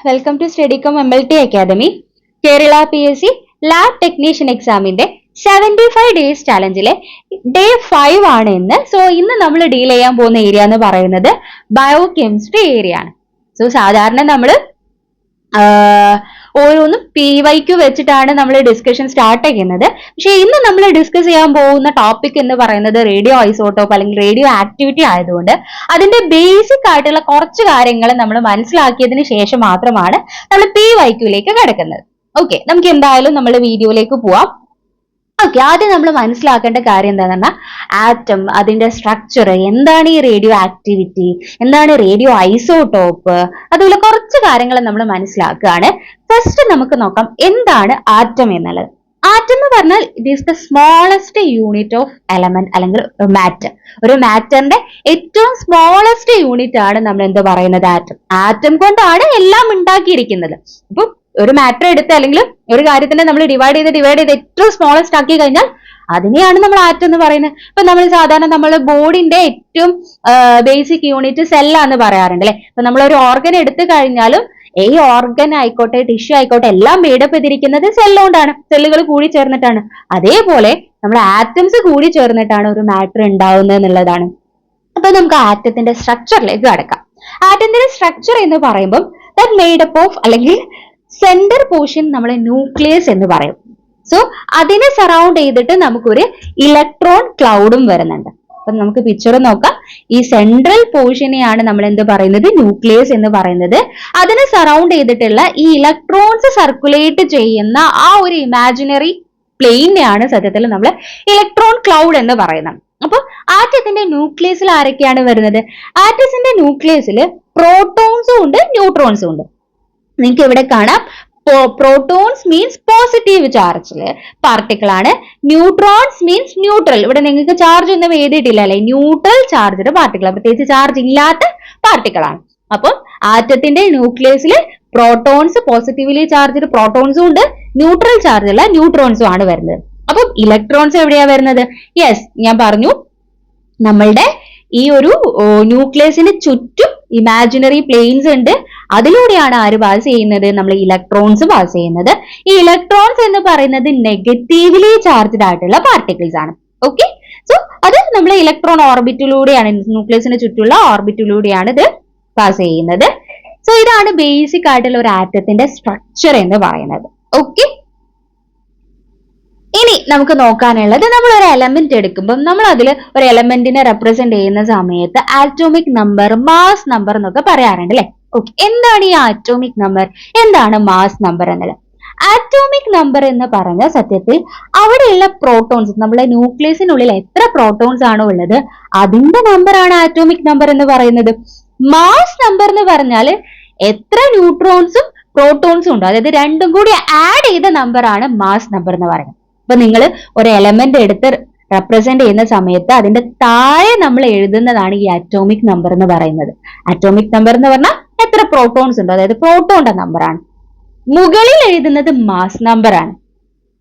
Welcome to Studycom MLT academy. Kerala PSC lab technician എക്സാമിന്റെ 75 days ചാലഞ്ചിലെ day 5 ആണ് ഇന്ന്. So ഇന്ന് നമ്മൾ ഡീൽ ചെയ്യാൻ പോകുന്ന ഏരിയ എന്ന് പറയുന്നത് ബയോ കെമിസ്ട്രി ഏരിയ ആണ്. സോ സാധാരണ നമ്മൾ ഓരോന്നും PYQ വെച്ചിട്ടാണ് നമ്മൾ ഡിസ്കഷൻ സ്റ്റാർട്ട് ചെയ്യുന്നത്. പക്ഷെ ഇന്ന് നമ്മൾ ഡിസ്കസ് ചെയ്യാൻ പോകുന്ന ടോപ്പിക് എന്ന് പറയുന്നത് റേഡിയോ ഐസോട്ടോപ്പ് അല്ലെങ്കിൽ റേഡിയോ ആക്ടിവിറ്റി ആയതുകൊണ്ട് അതിന്റെ ബേസിക് ആയിട്ടുള്ള കുറച്ച് കാര്യങ്ങൾ നമ്മൾ മനസ്സിലാക്കിയതിന് ശേഷം മാത്രമാണ് നമ്മൾ PYQയിലേക്ക് കിടക്കുന്നത്. ഓക്കെ, നമുക്ക് എന്തായാലും നമ്മൾ വീഡിയോയിലേക്ക് പോവാം. ഓക്കെ, ആദ്യം നമ്മൾ മനസ്സിലാക്കേണ്ട കാര്യം എന്താണെന്ന് പറഞ്ഞാൽ ആറ്റം, അതിന്റെ സ്ട്രക്ചർ, എന്താണ് ഈ റേഡിയോ ആക്ടിവിറ്റി, എന്താണ് റേഡിയോ ഐസോട്ടോപ്പ്, അതുപോലെ കുറച്ച് കാര്യങ്ങൾ നമ്മൾ മനസ്സിലാക്കുകയാണ്. ഫസ്റ്റ് നമുക്ക് നോക്കാം എന്താണ് ആറ്റം എന്നുള്ളത്. ആറ്റം എന്ന് പറഞ്ഞാൽ it is the smallest unit of element അല്ലെങ്കിൽ മാറ്റർ. ഒരു മാറ്ററിന്റെ ഏറ്റവും സ്മോളസ്റ്റ് യൂണിറ്റ് ആണ് നമ്മൾ എന്ത് പറയുന്നത്, ആറ്റം. ആറ്റം കൊണ്ടാണ് എല്ലാം ഉണ്ടാക്കിയിരിക്കുന്നത്. ഇപ്പൊ ഒരു മാറ്റർ എടുത്ത് അല്ലെങ്കിൽ ഒരു കാര്യത്തിനെ നമ്മൾ ഡിവൈഡ് ചെയ്ത് ഏറ്റവും സ്മോളസ്റ്റ് ആക്കി കഴിഞ്ഞാൽ അതിനെയാണ് നമ്മൾ ആറ്റം എന്ന് പറയുന്നത്. ഇപ്പൊ നമ്മൾ സാധാരണ നമ്മൾ ബോഡിന്റെ ഏറ്റവും ബേസിക് യൂണിറ്റ് സെല്ലാന്ന് പറയാറുണ്ട് അല്ലെ. ഇപ്പൊ നമ്മൾ ഒരു ഓർഗൻ എടുത്തു കഴിഞ്ഞാലും ഈ ഓർഗൻ ആയിക്കോട്ടെ ടിഷ്യൂ ആയിക്കോട്ടെ എല്ലാം മേഡപ്പ് ചെയ്തിരിക്കുന്നത് സെല്ലുകൊണ്ടാണ്, സെല്ലുകൾ കൂടി ചേർന്നിട്ടാണ്. അതേപോലെ നമ്മൾ ആറ്റംസ് കൂടി ചേർന്നിട്ടാണ് ഒരു മാറ്റർ ഉണ്ടാവുന്നത് എന്നുള്ളതാണ്. അപ്പൊ നമുക്ക് ആറ്റത്തിന്റെ സ്ട്രക്ചറിലേക്ക് കടക്കാം. ആറ്റത്തിന്റെ സ്ട്രക്ചർ എന്ന് പറയുമ്പോൾ ദാറ്റ് മേഡപ്പ് ഓഫ് അല്ലെങ്കിൽ സെന്റർ പോർഷൻ നമ്മളെ ന്യൂക്ലിയസ് എന്ന് പറയും. സോ അതിനെ സറൗണ്ട് ചെയ്തിട്ട് നമുക്കൊരു ഇലക്ട്രോൺ ക്ലൗഡും വരുന്നുണ്ട്. അപ്പൊ നമുക്ക് പിക്ചർ നോക്കാം. ഈ സെൻട്രൽ പോർഷനെയാണ് നമ്മൾ എന്ത് പറയുന്നത്, ന്യൂക്ലിയസ് എന്ന് പറയുന്നത്. അതിനെ സറൗണ്ട് ചെയ്തിട്ടുള്ള ഈ ഇലക്ട്രോൺസ് സർക്കുലേറ്റ് ചെയ്യുന്ന ആ ഒരു ഇമാജിനറി പ്ലെയിനെയാണ് സത്യത്തിൽ നമ്മൾ ഇലക്ട്രോൺ ക്ലൗഡ് എന്ന് പറയുന്നത്. അപ്പൊ ആറ്റത്തിന്റെ ന്യൂക്ലിയസിൽ ആരൊക്കെയാണ് വരുന്നത്? ആറ്റത്തിന്റെ ന്യൂക്ലിയസിൽ പ്രോട്ടോൺസും ഉണ്ട് ന്യൂട്രോൺസും ഉണ്ട്. നിങ്ങൾക്ക് ഇവിടെ കാണാം, പ്രോട്ടോൺസ് മീൻസ് പോസിറ്റീവ് ചാർജില് പാർട്ടിക്കിൾ ആണ്, ന്യൂട്രോൺസ് മീൻസ് ന്യൂട്രൽ. ഇവിടെ നിങ്ങൾക്ക് ചാർജ് ഒന്നും എഴുതിയിട്ടില്ല അല്ലെ, ന്യൂട്രൽ ചാർജ്ഡ് പാർട്ടിക്കിൾ, പ്രത്യേകിച്ച് ചാർജ് ഇല്ലാത്ത പാർട്ടിക്കിൾ ആണ്. അപ്പം ആറ്റത്തിന്റെ ന്യൂക്ലിയസിൽ പ്രോട്ടോൺസ്, പോസിറ്റീവ്ലി ചാർജ്ഡ് പ്രോട്ടോൺസും ഉണ്ട്, ന്യൂട്രൽ ചാർജ് ഉള്ള ന്യൂട്രോൺസും ആണ് വരുന്നത്. അപ്പം ഇലക്ട്രോൺസ് എവിടെയാ വരുന്നത്? യെസ്, ഞാൻ പറഞ്ഞു നമ്മളുടെ ഈ ഒരു ന്യൂക്ലിയസിന് ചുറ്റും ഇമാജിനറി പ്ലെയിൻസ് ഉണ്ട്. അതിലൂടെയാണ് ആര് പാസ് ചെയ്യുന്നത്? നമ്മൾ ഇലക്ട്രോൺസ് പാസ് ചെയ്യുന്നത്. ഈ ഇലക്ട്രോൺസ് എന്ന് പറയുന്നത് നെഗറ്റീവ്ലി ചാർജ്ഡ് ആയിട്ടുള്ള പാർട്ടിക്കിൾസ് ആണ്. ഓക്കെ, സോ അത് നമ്മൾ ഇലക്ട്രോൺ ഓർബിറ്റിലൂടെയാണ്, ന്യൂക്ലിയസിന് ചുറ്റുള്ള ഓർബിറ്റിലൂടെയാണ് ഇത് പാസ് ചെയ്യുന്നത്. സോ ഇതാണ് ബേസിക് ആയിട്ടുള്ള ഒരു ആറ്റത്തിന്റെ സ്ട്രക്ചർ എന്ന് പറയുന്നത്. ഓക്കെ, ഇനി നമുക്ക് നോക്കാനുള്ളത്, നമ്മൾ ഒരു എലമെന്റ് എടുക്കുമ്പോൾ നമ്മൾ അതിൽ ഒരു എലമെന്റിനെ റെപ്രസെന്റ് ചെയ്യുന്ന സമയത്ത് ആറ്റോമിക് നമ്പർ, മാസ് നമ്പർ എന്നൊക്കെ പറയാറുണ്ട് അല്ലെ. ഓക്കെ, എന്താണ് ഈ ആറ്റോമിക് നമ്പർ, എന്താണ് മാസ് നമ്പർ എന്നുള്ളത്? ആറ്റോമിക് നമ്പർ എന്ന് പറഞ്ഞ സത്യത്തിൽ അവിടെയുള്ള പ്രോട്ടോൺസ്, നമ്മളെ ന്യൂക്ലിയസിനുള്ളിൽ എത്ര പ്രോട്ടോൺസ് ആണോ ഉള്ളത് അതിന്റെ നമ്പർ ആണ് ആറ്റോമിക് നമ്പർ എന്ന് പറയുന്നത്. മാസ് നമ്പർ എന്ന് പറഞ്ഞാൽ എത്ര ന്യൂട്രോൺസും പ്രോട്ടോൺസും ഉണ്ടോ, അതായത് രണ്ടും കൂടി ആഡ് ചെയ്ത നമ്പർ ആണ് മാസ് നമ്പർ എന്ന് പറയുന്നത്. അപ്പൊ നിങ്ങൾ ഒരു എലമെന്റ് എടുത്ത് റെപ്രസെന്റ് ചെയ്യുന്ന സമയത്ത് അതിന്റെ താഴെ നമ്മൾ എഴുതുന്നതാണ് ഈ ആറ്റോമിക് നമ്പർ എന്ന് പറയുന്നത്. ആറ്റോമിക് നമ്പർ എന്ന് പറഞ്ഞാൽ എത്ര പ്രോട്ടോൺസ് ഉണ്ടോ, അതായത് പ്രോട്ടോണിന്റെ നമ്പർ ആണ്. മുകളിൽ എഴുതുന്നത് മാസ് നമ്പർ ആണ്.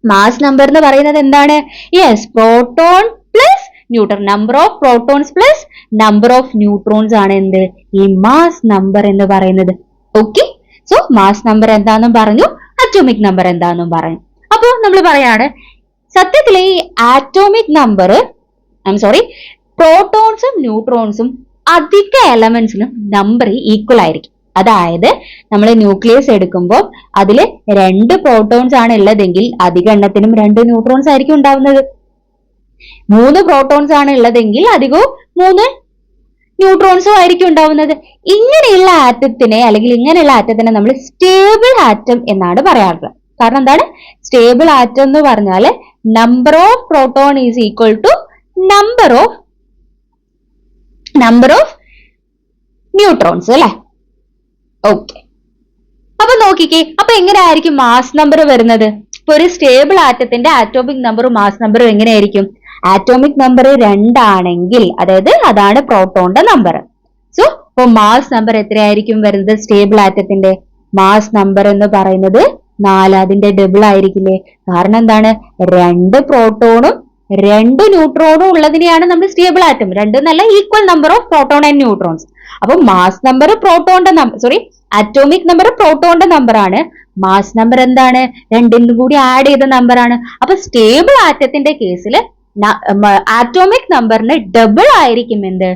മാസ് നമ്പർ എന്ന് പറയുന്നത് എന്താണ്? Yes, proton plus neutron, number of protons plus number of neutrons ആണ് എന്ത്, ഈ മാസ് നമ്പർ എന്ന് പറയുന്നത്. ഓക്കെ, സോ മാസ് നമ്പർ എന്താണെന്നും പറഞ്ഞു, അറ്റോമിക് നമ്പർ എന്താണെന്നും പറഞ്ഞു. അപ്പൊ നമ്മൾ പറയാണ് സത്യത്തിൽ ഈ ആറ്റോമിക് നമ്പർ, പ്രോട്ടോൺസും ന്യൂട്രോൺസും അധിക എലമെന്റ്സിനും നമ്പർ ഈക്വൽ ആയിരിക്കും. അതായത് നമ്മൾ ന്യൂക്ലിയസ് എടുക്കുമ്പോൾ അതിൽ 2 പ്രോട്ടോൺസ് ആണ് ഉള്ളതെങ്കിൽ അധിക എണ്ണത്തിനും 2 ന്യൂട്രോൺസ് ആയിരിക്കും ഉണ്ടാവുന്നത്. 3 പ്രോട്ടോൺസ് ആണ് ഉള്ളതെങ്കിൽ അധികവും 3 ന്യൂട്രോൺസും ആയിരിക്കും ഉണ്ടാവുന്നത്. ഇങ്ങനെയുള്ള ആറ്റത്തിനെ അല്ലെങ്കിൽ ഇങ്ങനെയുള്ള ആറ്റത്തിനെ നമ്മൾ സ്റ്റേബിൾ ആറ്റം എന്നാണ് പറയാറുള്ളത്. കാരണം എന്താണ്? സ്റ്റേബിൾ ആറ്റം എന്ന് പറഞ്ഞാൽ number of proton is equal to number of neutrons അല്ലെ. ഓക്കെ, അപ്പൊ നോക്കിക്കേ, അപ്പൊ എങ്ങനെയായിരിക്കും മാസ് നമ്പർ വരുന്നത്? ഇപ്പൊ ഒരു സ്റ്റേബിൾ ആറ്റത്തിന്റെ ആറ്റോമിക് നമ്പറും മാസ് നമ്പറും എങ്ങനെയായിരിക്കും? ആറ്റോമിക് നമ്പർ 2 ആണെങ്കിൽ, അതായത് അതാണ് പ്രോട്ടോണിന്റെ നമ്പർ. സോ ഇപ്പൊ മാസ് നമ്പർ എത്രയായിരിക്കും വരുന്നത്? സ്റ്റേബിൾ ആറ്റത്തിന്റെ മാസ് നമ്പർ എന്ന് പറയുന്നത് 4, അതിന്റെ ഡബിൾ ആയിരിക്കില്ലേ? കാരണം എന്താണ്? 2 പ്രോട്ടോണും 2 ന്യൂട്രോണും ഉള്ളതിനെയാണ് നമ്മൾ സ്റ്റേബിൾ ആറ്റം, 2 നല്ല equal number of proton and neutrons. അപ്പൊ മാസ് നമ്പർ പ്രോട്ടോണിന്റെ അറ്റോമിക് നമ്പർ പ്രോട്ടോണിന്റെ നമ്പർ ആണ്, മാസ് നമ്പർ എന്താണ്, രണ്ടിനും കൂടി ആഡ് ചെയ്ത നമ്പർ ആണ്. അപ്പൊ സ്റ്റേബിൾ ആറ്റത്തിന്റെ കേസിൽ ആറ്റോമിക് നമ്പറിന് ഡബിൾ ആയിരിക്കും എന്ത്,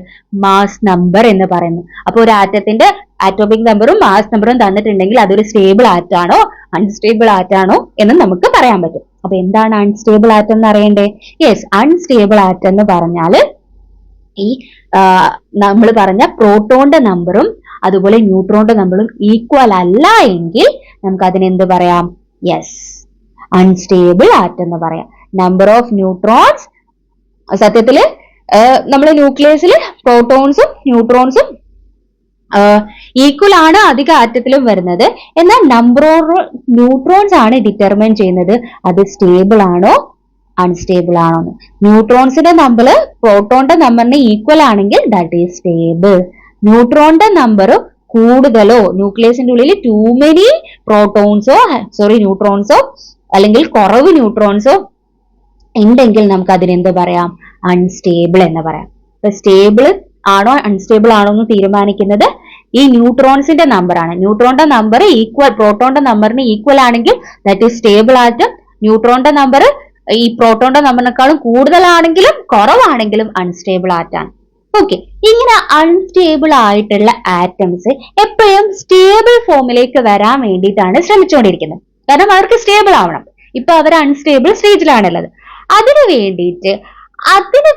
മാസ് നമ്പർ എന്ന് പറയുന്നത്. അപ്പൊ ഒരു ആറ്റത്തിന്റെ ആറ്റോമിക് നമ്പറും മാസ് നമ്പറും തന്നിട്ടുണ്ടെങ്കിൽ അതൊരു സ്റ്റേബിൾ ആറ്റാണോ അൺസ്റ്റേബിൾ ആറ്റാണോ എന്ന് നമുക്ക് പറയാൻ പറ്റും. അപ്പൊ എന്താണ് അൺസ്റ്റേബിൾ ആറ്റം എന്ന് അറിയണ്ടേ? യെസ്, അൺസ്റ്റേബിൾ ആറ്റം എന്ന് പറഞ്ഞാൽ ഈ നമ്മൾ പറഞ്ഞ പ്രോട്ടോണിന്റെ നമ്പറും അതുപോലെ ന്യൂട്രോണിന്റെ നമ്പറും ഈക്വൽ അല്ല എങ്കിൽ നമുക്ക് അതിനെന്ത് പറയാം? യെസ്, അൺസ്റ്റേബിൾ ആറ്റം എന്ന് പറയാം. നമ്പർ ഓഫ് ന്യൂട്രോൺസ്, സത്യത്തില് നമ്മൾ ന്യൂക്ലിയസിൽ പ്രോട്ടോൺസും ന്യൂട്രോൺസും ഈക്വൽ ആണ് അധിക ആറ്റത്തിലും വരുന്നത്. എന്നാൽ നമ്പർ ഓഫ് ന്യൂട്രോൺസ് ആണ് ഡിറ്റർമൈൻ ചെയ്യുന്നത് അത് സ്റ്റേബിൾ ആണോ അൺസ്റ്റേബിൾ ആണോ എന്ന്. ന്യൂട്രോൺസിന്റെ നമ്പർ പ്രോട്ടോണിന്റെ നമ്പറിന് ഈക്വൽ ആണെങ്കിൽ ദാറ്റ് ഈസ് സ്റ്റേബിൾ. ന്യൂട്രോണിന്റെ നമ്പർ കൂടുതലോ ന്യൂക്ലിയസിന്റെ ഉള്ളിൽ ടൂ മെനി ന്യൂട്രോൺസോ അല്ലെങ്കിൽ കുറവ് ന്യൂട്രോൺസോ ഉണ്ടെങ്കിൽ നമുക്ക് അതിനെന്ത് പറയാം? അൺസ്റ്റേബിൾ എന്ന് പറയാം. അപ്പൊ സ്റ്റേബിൾ ആണോ അൺസ്റ്റേബിൾ ആണോ എന്ന് തീരുമാനിക്കുന്നത് ഈ ന്യൂട്രോൺസിന്റെ നമ്പർ ആണ്. ന്യൂട്രോണിന്റെ നമ്പർ ഈക്വൽ പ്രോട്ടോണിന്റെ നമ്പറിന് ഈക്വൽ ആണെങ്കിൽ ദാറ്റ് ഈസ് സ്റ്റേബിൾ ആറ്റം. ന്യൂട്രോണിന്റെ നമ്പർ ഈ പ്രോട്ടോണിന്റെ നമ്പറിനേക്കാളും കൂടുതലാണെങ്കിലും കുറവാണെങ്കിലും അൺസ്റ്റേബിൾ ആറ്റാണ്. ഓക്കെ, ഇങ്ങനെ അൺസ്റ്റേബിൾ ആയിട്ടുള്ള ആറ്റംസ് എപ്പോഴും സ്റ്റേബിൾ ഫോമിലേക്ക് വരാൻ വേണ്ടിയിട്ടാണ് ശ്രമിച്ചുകൊണ്ടിരിക്കുന്നത്. കാരണം അവർക്ക് സ്റ്റേബിൾ ആവണം. ഇപ്പൊ അവർ അൺസ്റ്റേബിൾ സ്റ്റേജിലാണുള്ളത്. അതിനു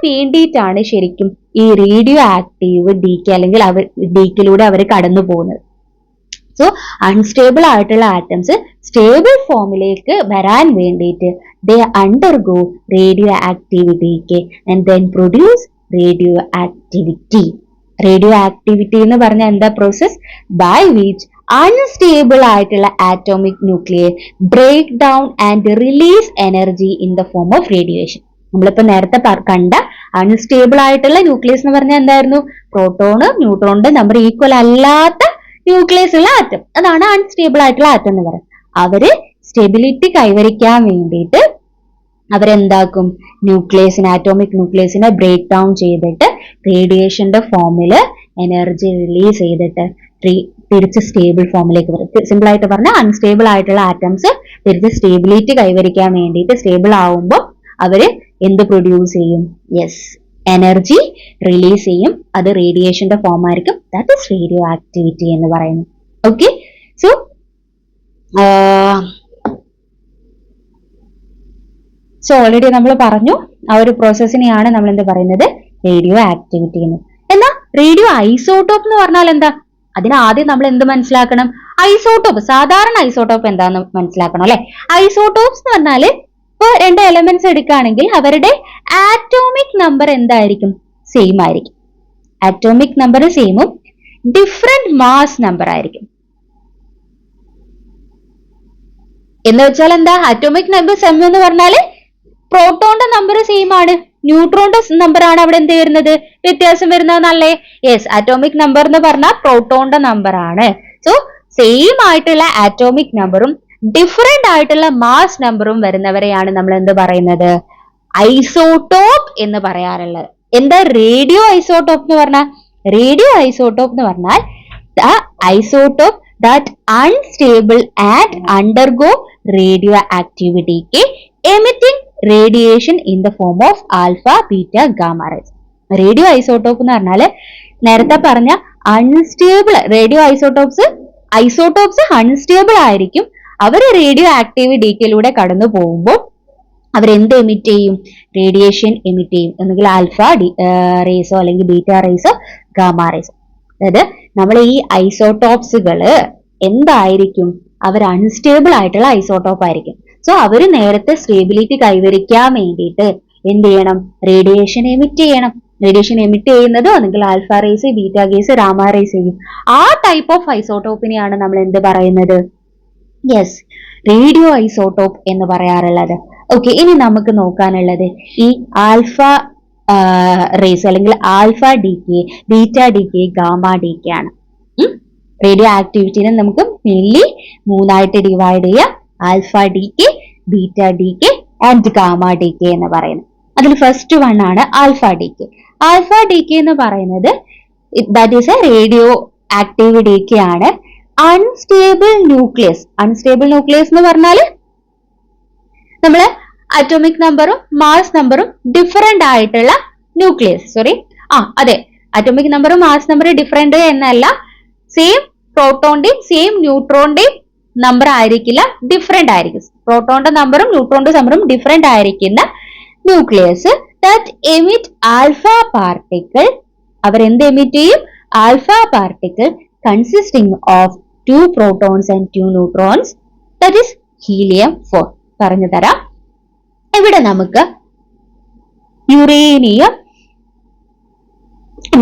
വേണ്ടിയിട്ടാണ് ശരിക്കും ഈ റേഡിയോ ആക്റ്റീവ് ഡീക്കെ അല്ലെങ്കിൽ ഡീക്കിലൂടെ അവർ കടന്നു പോകുന്നത്. സോ അൺസ്റ്റേബിൾ ആയിട്ടുള്ള ആറ്റംസ് സ്റ്റേബിൾ ഫോമിലേക്ക് വരാൻ വേണ്ടിയിട്ട് they undergo radio active decay and then produce radio activity. Radio activity എന്ന് പറഞ്ഞാൽ എന്താ? പ്രോസസ് ബൈ വിച്ച് അൺസ്റ്റേബിൾ ആയിട്ടുള്ള atomic nuclear break down and release energy in the form of radiation. നമ്മളിപ്പോ നേരത്തെ കണ്ട അൺസ്റ്റേബിൾ ആയിട്ടുള്ള ന്യൂക്ലിയസ് എന്ന് പറഞ്ഞാൽ എന്തായിരുന്നു? പ്രോട്ടോണ് ന്യൂട്രോണിന്റെ നമ്പർ ഈക്വൽ അല്ലാത്ത ന്യൂക്ലിയസ് ഉള്ള ആറ്റം, അതാണ് അൺസ്റ്റേബിൾ ആയിട്ടുള്ള ആറ്റം എന്ന് പറയുന്നത്. അവര് സ്റ്റെബിലിറ്റി കൈവരിക്കാൻ വേണ്ടിയിട്ട് അവരെന്താക്കും? ആറ്റോമിക് ന്യൂക്ലിയസിനെ ബ്രേക്ക് ഡൗൺ ചെയ്തിട്ട് റേഡിയേഷന്റെ ഫോമില് എനർജി റിലീസ് ചെയ്തിട്ട് തിരിച്ച് സ്റ്റേബിൾ ഫോമിലേക്ക് വരും. സിമ്പിൾ ആയിട്ട് പറഞ്ഞാൽ അൺസ്റ്റേബിൾ ആയിട്ടുള്ള ആറ്റംസ് തിരിച്ച് സ്റ്റേബിലിറ്റി കൈവരിക്കാൻ വേണ്ടിയിട്ട് സ്റ്റേബിൾ ആവുമ്പോൾ അവര് എന്ത് പ്രൊഡ്യൂസ് ചെയ്യും? യെസ്, എനർജി റിലീസ് ചെയ്യും. അത് റേഡിയേഷന്റെ ഫോം ആയിരിക്കും. ദാറ്റ് ഈസ് റേഡിയോ ആക്ടിവിറ്റി എന്ന് പറയുന്നത്. ഓക്കെ, സോ ഓൾറെഡി നമ്മൾ പറഞ്ഞു ആ ഒരു പ്രോസസ്സിനെയാണ് നമ്മൾ എന്ത് പറയുന്നത്? റേഡിയോ ആക്ടിവിറ്റി എന്ന്. എന്നാൽ റേഡിയോ ഐസോട്ടോപ്പ് എന്ന് പറഞ്ഞാൽ എന്താ? അതിനാദ്യം നമ്മൾ എന്ത് മനസ്സിലാക്കണം? ഐസോട്ടോപ്പ്, സാധാരണ ഐസോട്ടോപ്പ് എന്താന്ന് മനസ്സിലാക്കണം അല്ലെ? ഐസോട്ടോപ്സ് എന്ന് പറഞ്ഞാല് ഇപ്പൊ രണ്ട് എലമെന്റ്സ് എടുക്കുകയാണെങ്കിൽ അവരുടെ ആറ്റോമിക് നമ്പർ എന്തായിരിക്കും? സെയിം ആയിരിക്കും. ആറ്റോമിക് നമ്പർ സെയിമും ഡിഫറെന്റ് മാസ് നമ്പർ ആയിരിക്കും. എന്ന് വെച്ചാൽ എന്താ? ആറ്റോമിക് നമ്പർ സെം എന്ന് പറഞ്ഞാല് പ്രോട്ടോണിന്റെ നമ്പർ സെയിം ആണ്, ന്യൂട്രോണിന്റെ നമ്പർ ആണ് അവിടെ എന്ത് വരുന്നത്? വ്യത്യാസം വരുന്നതെന്നല്ലേ? യെസ്, ആറ്റോമിക് നമ്പർ എന്ന് പറഞ്ഞാൽ പ്രോട്ടോണിന്റെ നമ്പർ ആണ്. സോ സെയിം ആയിട്ടുള്ള ആറ്റോമിക് നമ്പറും ഡിഫറെന്റ് ആയിട്ടുള്ള മാസ് നമ്പറും വരുന്നവരെയാണ് നമ്മൾ എന്ത് പറയുന്നത്? ഐസോട്ടോപ്പ് എന്ന് പറയാറുള്ളത്. എന്താ റേഡിയോ ഐസോട്ടോപ്പ് എന്ന് പറഞ്ഞാൽ? റേഡിയോ ഐസോട്ടോപ്പ് എന്ന് പറഞ്ഞാൽ the isotope that unstable and undergo radio activity emitting radiation in the form of alpha beta gamma rays. Radio isotope എന്ന് പറഞ്ഞാല് നേരത്തെ പറഞ്ഞ അൺസ്റ്റേബിൾ റേഡിയോ ഐസോട്ടോപ്സ് അൺസ്റ്റേബിൾ ആയിരിക്കും. അവർ റേഡിയോ ആക്റ്റീവ് ഡീക്കയിലൂടെ കടന്നു പോകുമ്പോൾ അവരെന്ത് എമിറ്റ് ചെയ്യും? റേഡിയേഷൻ എമിറ്റ് ചെയ്യും. ഒന്നുകിൽ ആൽഫ റേസോ അല്ലെങ്കിൽ ബീറ്റ റേസോ ഗാമ റേസോ. അതായത് നമ്മൾ ഈ ഐസോട്ടോപ്സുകള് എന്തായിരിക്കും? അവർ അൺസ്റ്റേബിൾ ആയിട്ടുള്ള ഐസോട്ടോപ്പ് ആയിരിക്കും. സോ അവര് നേരത്തെ സ്റ്റേബിലിറ്റി കൈവരിക്കാൻ വേണ്ടിയിട്ട് എന്ത് ചെയ്യണം? റേഡിയേഷൻ എമിറ്റ് ചെയ്യണം. റേഡിയേഷൻ എമിറ്റ് ചെയ്യുന്നത് ഒന്നുകിൽ ആൽഫ റേസ്, ബീറ്റ ഗേസ്, ഗാമ റേസ് ചെയ്യും. ആ ടൈപ്പ് ഓഫ് ഐസോട്ടോപ്പിനെയാണ് നമ്മൾ എന്ത് പറയുന്നത്? യെസ്, റേഡിയോ ഐസോട്ടോപ്പ് എന്ന് പറയാറുള്ളത്. ഓക്കെ, ഇനി നമുക്ക് നോക്കാനുള്ളത് ഈ ആൽഫ റേസ് അല്ലെങ്കിൽ alpha decay, beta decay, gamma decay ആണ്. റേഡിയോ ആക്ടിവിറ്റിനെ നമുക്ക് മെയിൻലി മൂന്നായിട്ട് ഡിവൈഡ് ചെയ്യാം. Alpha decay, beta decay and gamma decay എന്ന് പറയുന്നത്. അതിൽ ഫസ്റ്റ് വൺ ആണ് ആൽഫ ഡികെ. ആൽഫ ഡികെ എന്ന് പറയുന്നത് that is a radioactive decay ആണ്. Unstable nucleus. അൺസ്റ്റേബിൾ ന്യൂക്ലിയസ് എന്ന് പറഞ്ഞാൽ നമ്മള് അറ്റോമിക് നമ്പറും മാസ് നമ്പറും ഡിഫറെന്റ് ആയിട്ടുള്ള ന്യൂക്ലിയസ്. അതെ, അറ്റോമിക് നമ്പറും മാസ് നമ്പറും ഡിഫറെന്റ് എന്നല്ല, സെയിം പ്രോട്ടോണിന്റെയും സെയിം ന്യൂട്രോണിന്റെയും നമ്പർ ആയിരിക്കില്ല, ഡിഫറെന്റ് ആയിരിക്കും. പ്രോട്ടോണിന്റെ നമ്പറും ന്യൂട്രോണിന്റെ നമ്പറും ഡിഫറെന്റ് ആയിരിക്കുന്ന nucleus that emit alpha particle. അവർ എന്ത് എമിറ്റ് ചെയ്യും? Alpha particle consisting of 2 protons and 2 neutrons, that is helium-4. പറഞ്ഞു തരാം. ഇവിടെ നമുക്ക് യുറേനിയം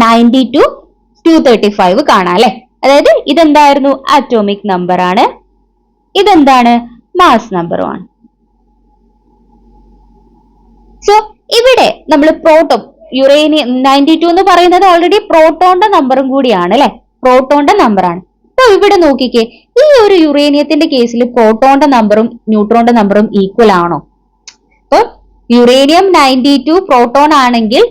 92-235 കാണാം അല്ലെ. അതായത് ഇതെന്തായിരുന്നു? അറ്റോമിക് നമ്പർ ആണ്. ഇതെന്താണ്? മാസ് നമ്പറുമാണ്. സോ ഇവിടെ നമ്മൾ പ്രോട്ടോൺ യുറേനിയം 92 എന്ന് പറയുന്നത് ഓൾറെഡി പ്രോട്ടോണിന്റെ നമ്പറും കൂടിയാണ് അല്ലെ, പ്രോട്ടോണിന്റെ നമ്പറാണ്. അപ്പൊ ഇവിടെ നോക്കിക്കേ, ഈ ഒരു യുറേനിയത്തിന്റെ കേസിൽ പ്രോട്ടോണിന്റെ നമ്പറും ന്യൂട്രോണിന്റെ നമ്പറും ഈക്വൽ ആണോ? അപ്പൊ യുറേനിയം 92 പ്രോട്ടോൺ ആണെങ്കിൽ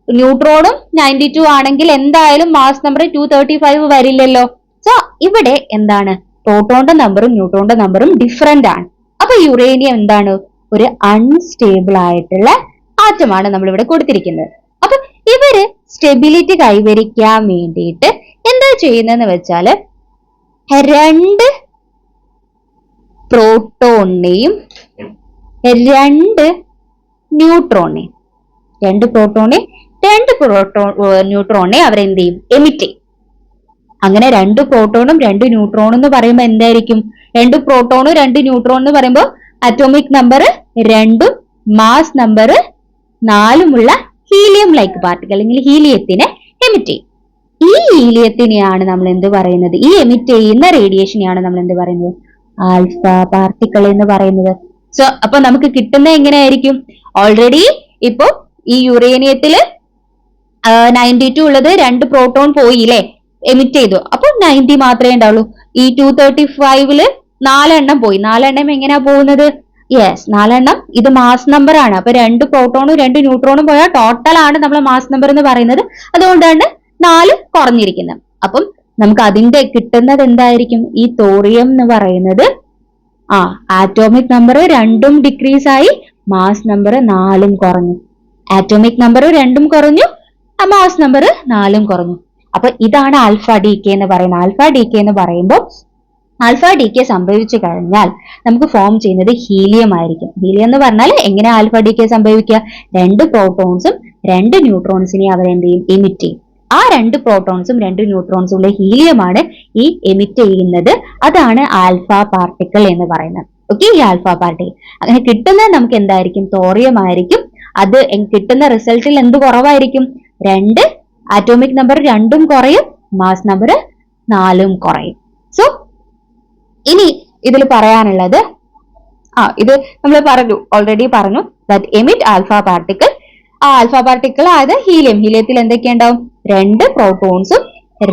ന്യൂട്രോണും 92 ആണെങ്കിൽ എന്തായാലും മാസ് നമ്പർ 235 വരില്ലല്ലോ. സോ ഇവിടെ എന്താണ്? പ്രോട്ടോണിന്റെ നമ്പറും ന്യൂട്രോണിന്റെ നമ്പറും ഡിഫറെന്റ് ആണ്. അപ്പൊ യുറേനിയം എന്താണ്? ഒരു അൺസ്റ്റേബിൾ ആയിട്ടുള്ള ആറ്റമാണ് നമ്മൾ ഇവിടെ കൊടുത്തിരിക്കുന്നത്. അപ്പൊ ഇവര് സ്റ്റെബിലിറ്റി കൈവരിക്കാൻ വേണ്ടിയിട്ട് എന്താ ചെയ്യുന്നതെന്ന് വെച്ചാല് 2 പ്രോട്ടോണിനെയും 2 ന്യൂട്രോണിനെയും 2 പ്രോട്ടോണിനെയും 2 ന്യൂട്രോണിനെയും അവരെന്ത് ചെയ്യും? എമിറ്റ് ചെയ്യും. അങ്ങനെ 2 പ്രോട്ടോണും 2 ന്യൂട്രോണും എന്ന് പറയുമ്പോൾ എന്തായിരിക്കും? 2 പ്രോട്ടോണും 2 ന്യൂട്രോൺ എന്ന് പറയുമ്പോൾ അറ്റോമിക് നമ്പർ 2ഉം മാസ് നമ്പർ 4ഉമുള്ള ഹീലിയം ലൈക്ക് പാർട്ടിക്കിൾ അല്ലെങ്കിൽ ഹീലിയത്തിനെ എമിറ്റ് ചെയ്യും. ഈ ഹീലിയത്തിനെയാണ് നമ്മൾ എന്ത് പറയുന്നത്? ഈ എമിറ്റ് ചെയ്യുന്ന റേഡിയേഷനെയാണ് നമ്മൾ എന്ത് പറയുന്നത്? ആൽഫ പാർട്ടിക്കിൾ എന്ന് പറയുന്നത്. സോ അപ്പൊ നമുക്ക് കിട്ടുന്ന എങ്ങനെയായിരിക്കും? ഓൾറെഡി ഇപ്പൊ ഈ യുറേനിയത്തില് 92 ഉള്ളത് 2 പ്രോട്ടോൺ പോയില്ലേ, എമിറ്റ് ചെയ്തു. അപ്പൊ 90 മാത്രമേ ഉണ്ടാവുള്ളൂ. ഈ 235ല് 4 എണ്ണം പോയി. 4 എണ്ണം എങ്ങനെയാ പോകുന്നത്? യെസ്, 4 എണ്ണം ഇത് മാസ് നമ്പർ ആണ്. അപ്പൊ 2 പ്രോട്ടോണും 2 ന്യൂട്രോണും പോയാൽ ടോട്ടൽ ആണ് നമ്മൾ മാസ് നമ്പർ എന്ന് പറയുന്നത്. അതുകൊണ്ടാണ് 4 കുറഞ്ഞിരിക്കുന്നത്. അപ്പം നമുക്ക് അതിന്റെ കിട്ടുന്നത് എന്തായിരിക്കും? ഈ തോറിയം എന്ന് പറയുന്നത് ആറ്റോമിക് നമ്പർ 2ഉം ഡിക്രീസ് ആയി, മാസ് നമ്പർ 4ഉം കുറഞ്ഞു. ആറ്റോമിക് നമ്പർ 2ഉം കുറഞ്ഞു, മാസ് നമ്പർ 4ഉം കുറഞ്ഞു. അപ്പൊ ഇതാണ് ആൽഫ ഡി കെ എന്ന് പറയുന്നത്. ആൽഫ ഡി കെ എന്ന് പറയുമ്പോൾ ആൽഫ ഡി കെ സംഭവിച്ചു കഴിഞ്ഞാൽ നമുക്ക് ഫോം ചെയ്യുന്നത് ഹീലിയം ആയിരിക്കും. ഹീലിയം എന്ന് പറഞ്ഞാൽ എങ്ങനെ ആൽഫ ഡി കെ സംഭവിക്കുക? 2 പ്രോട്ടോൺസും 2 ന്യൂട്രോൺസിനെയും അവരെന്ത് ചെയ്യും? എമിറ്റ് ചെയ്യും. ആ 2 പ്രോട്ടോൺസും 2 ന്യൂട്രോൺസും ഉള്ള ഹീലിയമാണ് ഈ എമിറ്റ് ചെയ്യുന്നത്. അതാണ് ആൽഫ പാർട്ടിക്കിൾ എന്ന് പറയുന്നത്. ഓക്കെ, ഈ ആൽഫ പാർട്ടിക്കിൾ അങ്ങനെ കിട്ടുന്നത് നമുക്ക് എന്തായിരിക്കും? തോറിയം ആയിരിക്കും. അത് കിട്ടുന്ന റിസൾട്ടിൽ എന്ത് കുറവായിരിക്കും? 2 ആറ്റോമിക് നമ്പർ 2ഉം കുറയും, മാസ് നമ്പർ 4ഉം കുറയും. സോ ഇനി ഇതിൽ പറയാനുള്ളത് ഇത് നമ്മൾ ഓൾറെഡി പറഞ്ഞു ദാറ്റ് എമിറ്റ് ആൽഫ പാർട്ടിക്കിൾ. ആ ആൽഫ പാർട്ടിക്കിൾ ആയത് ഹീലിയത്തിൽ എന്തൊക്കെയുണ്ടാവും? 2 പ്രോട്ടോൺസും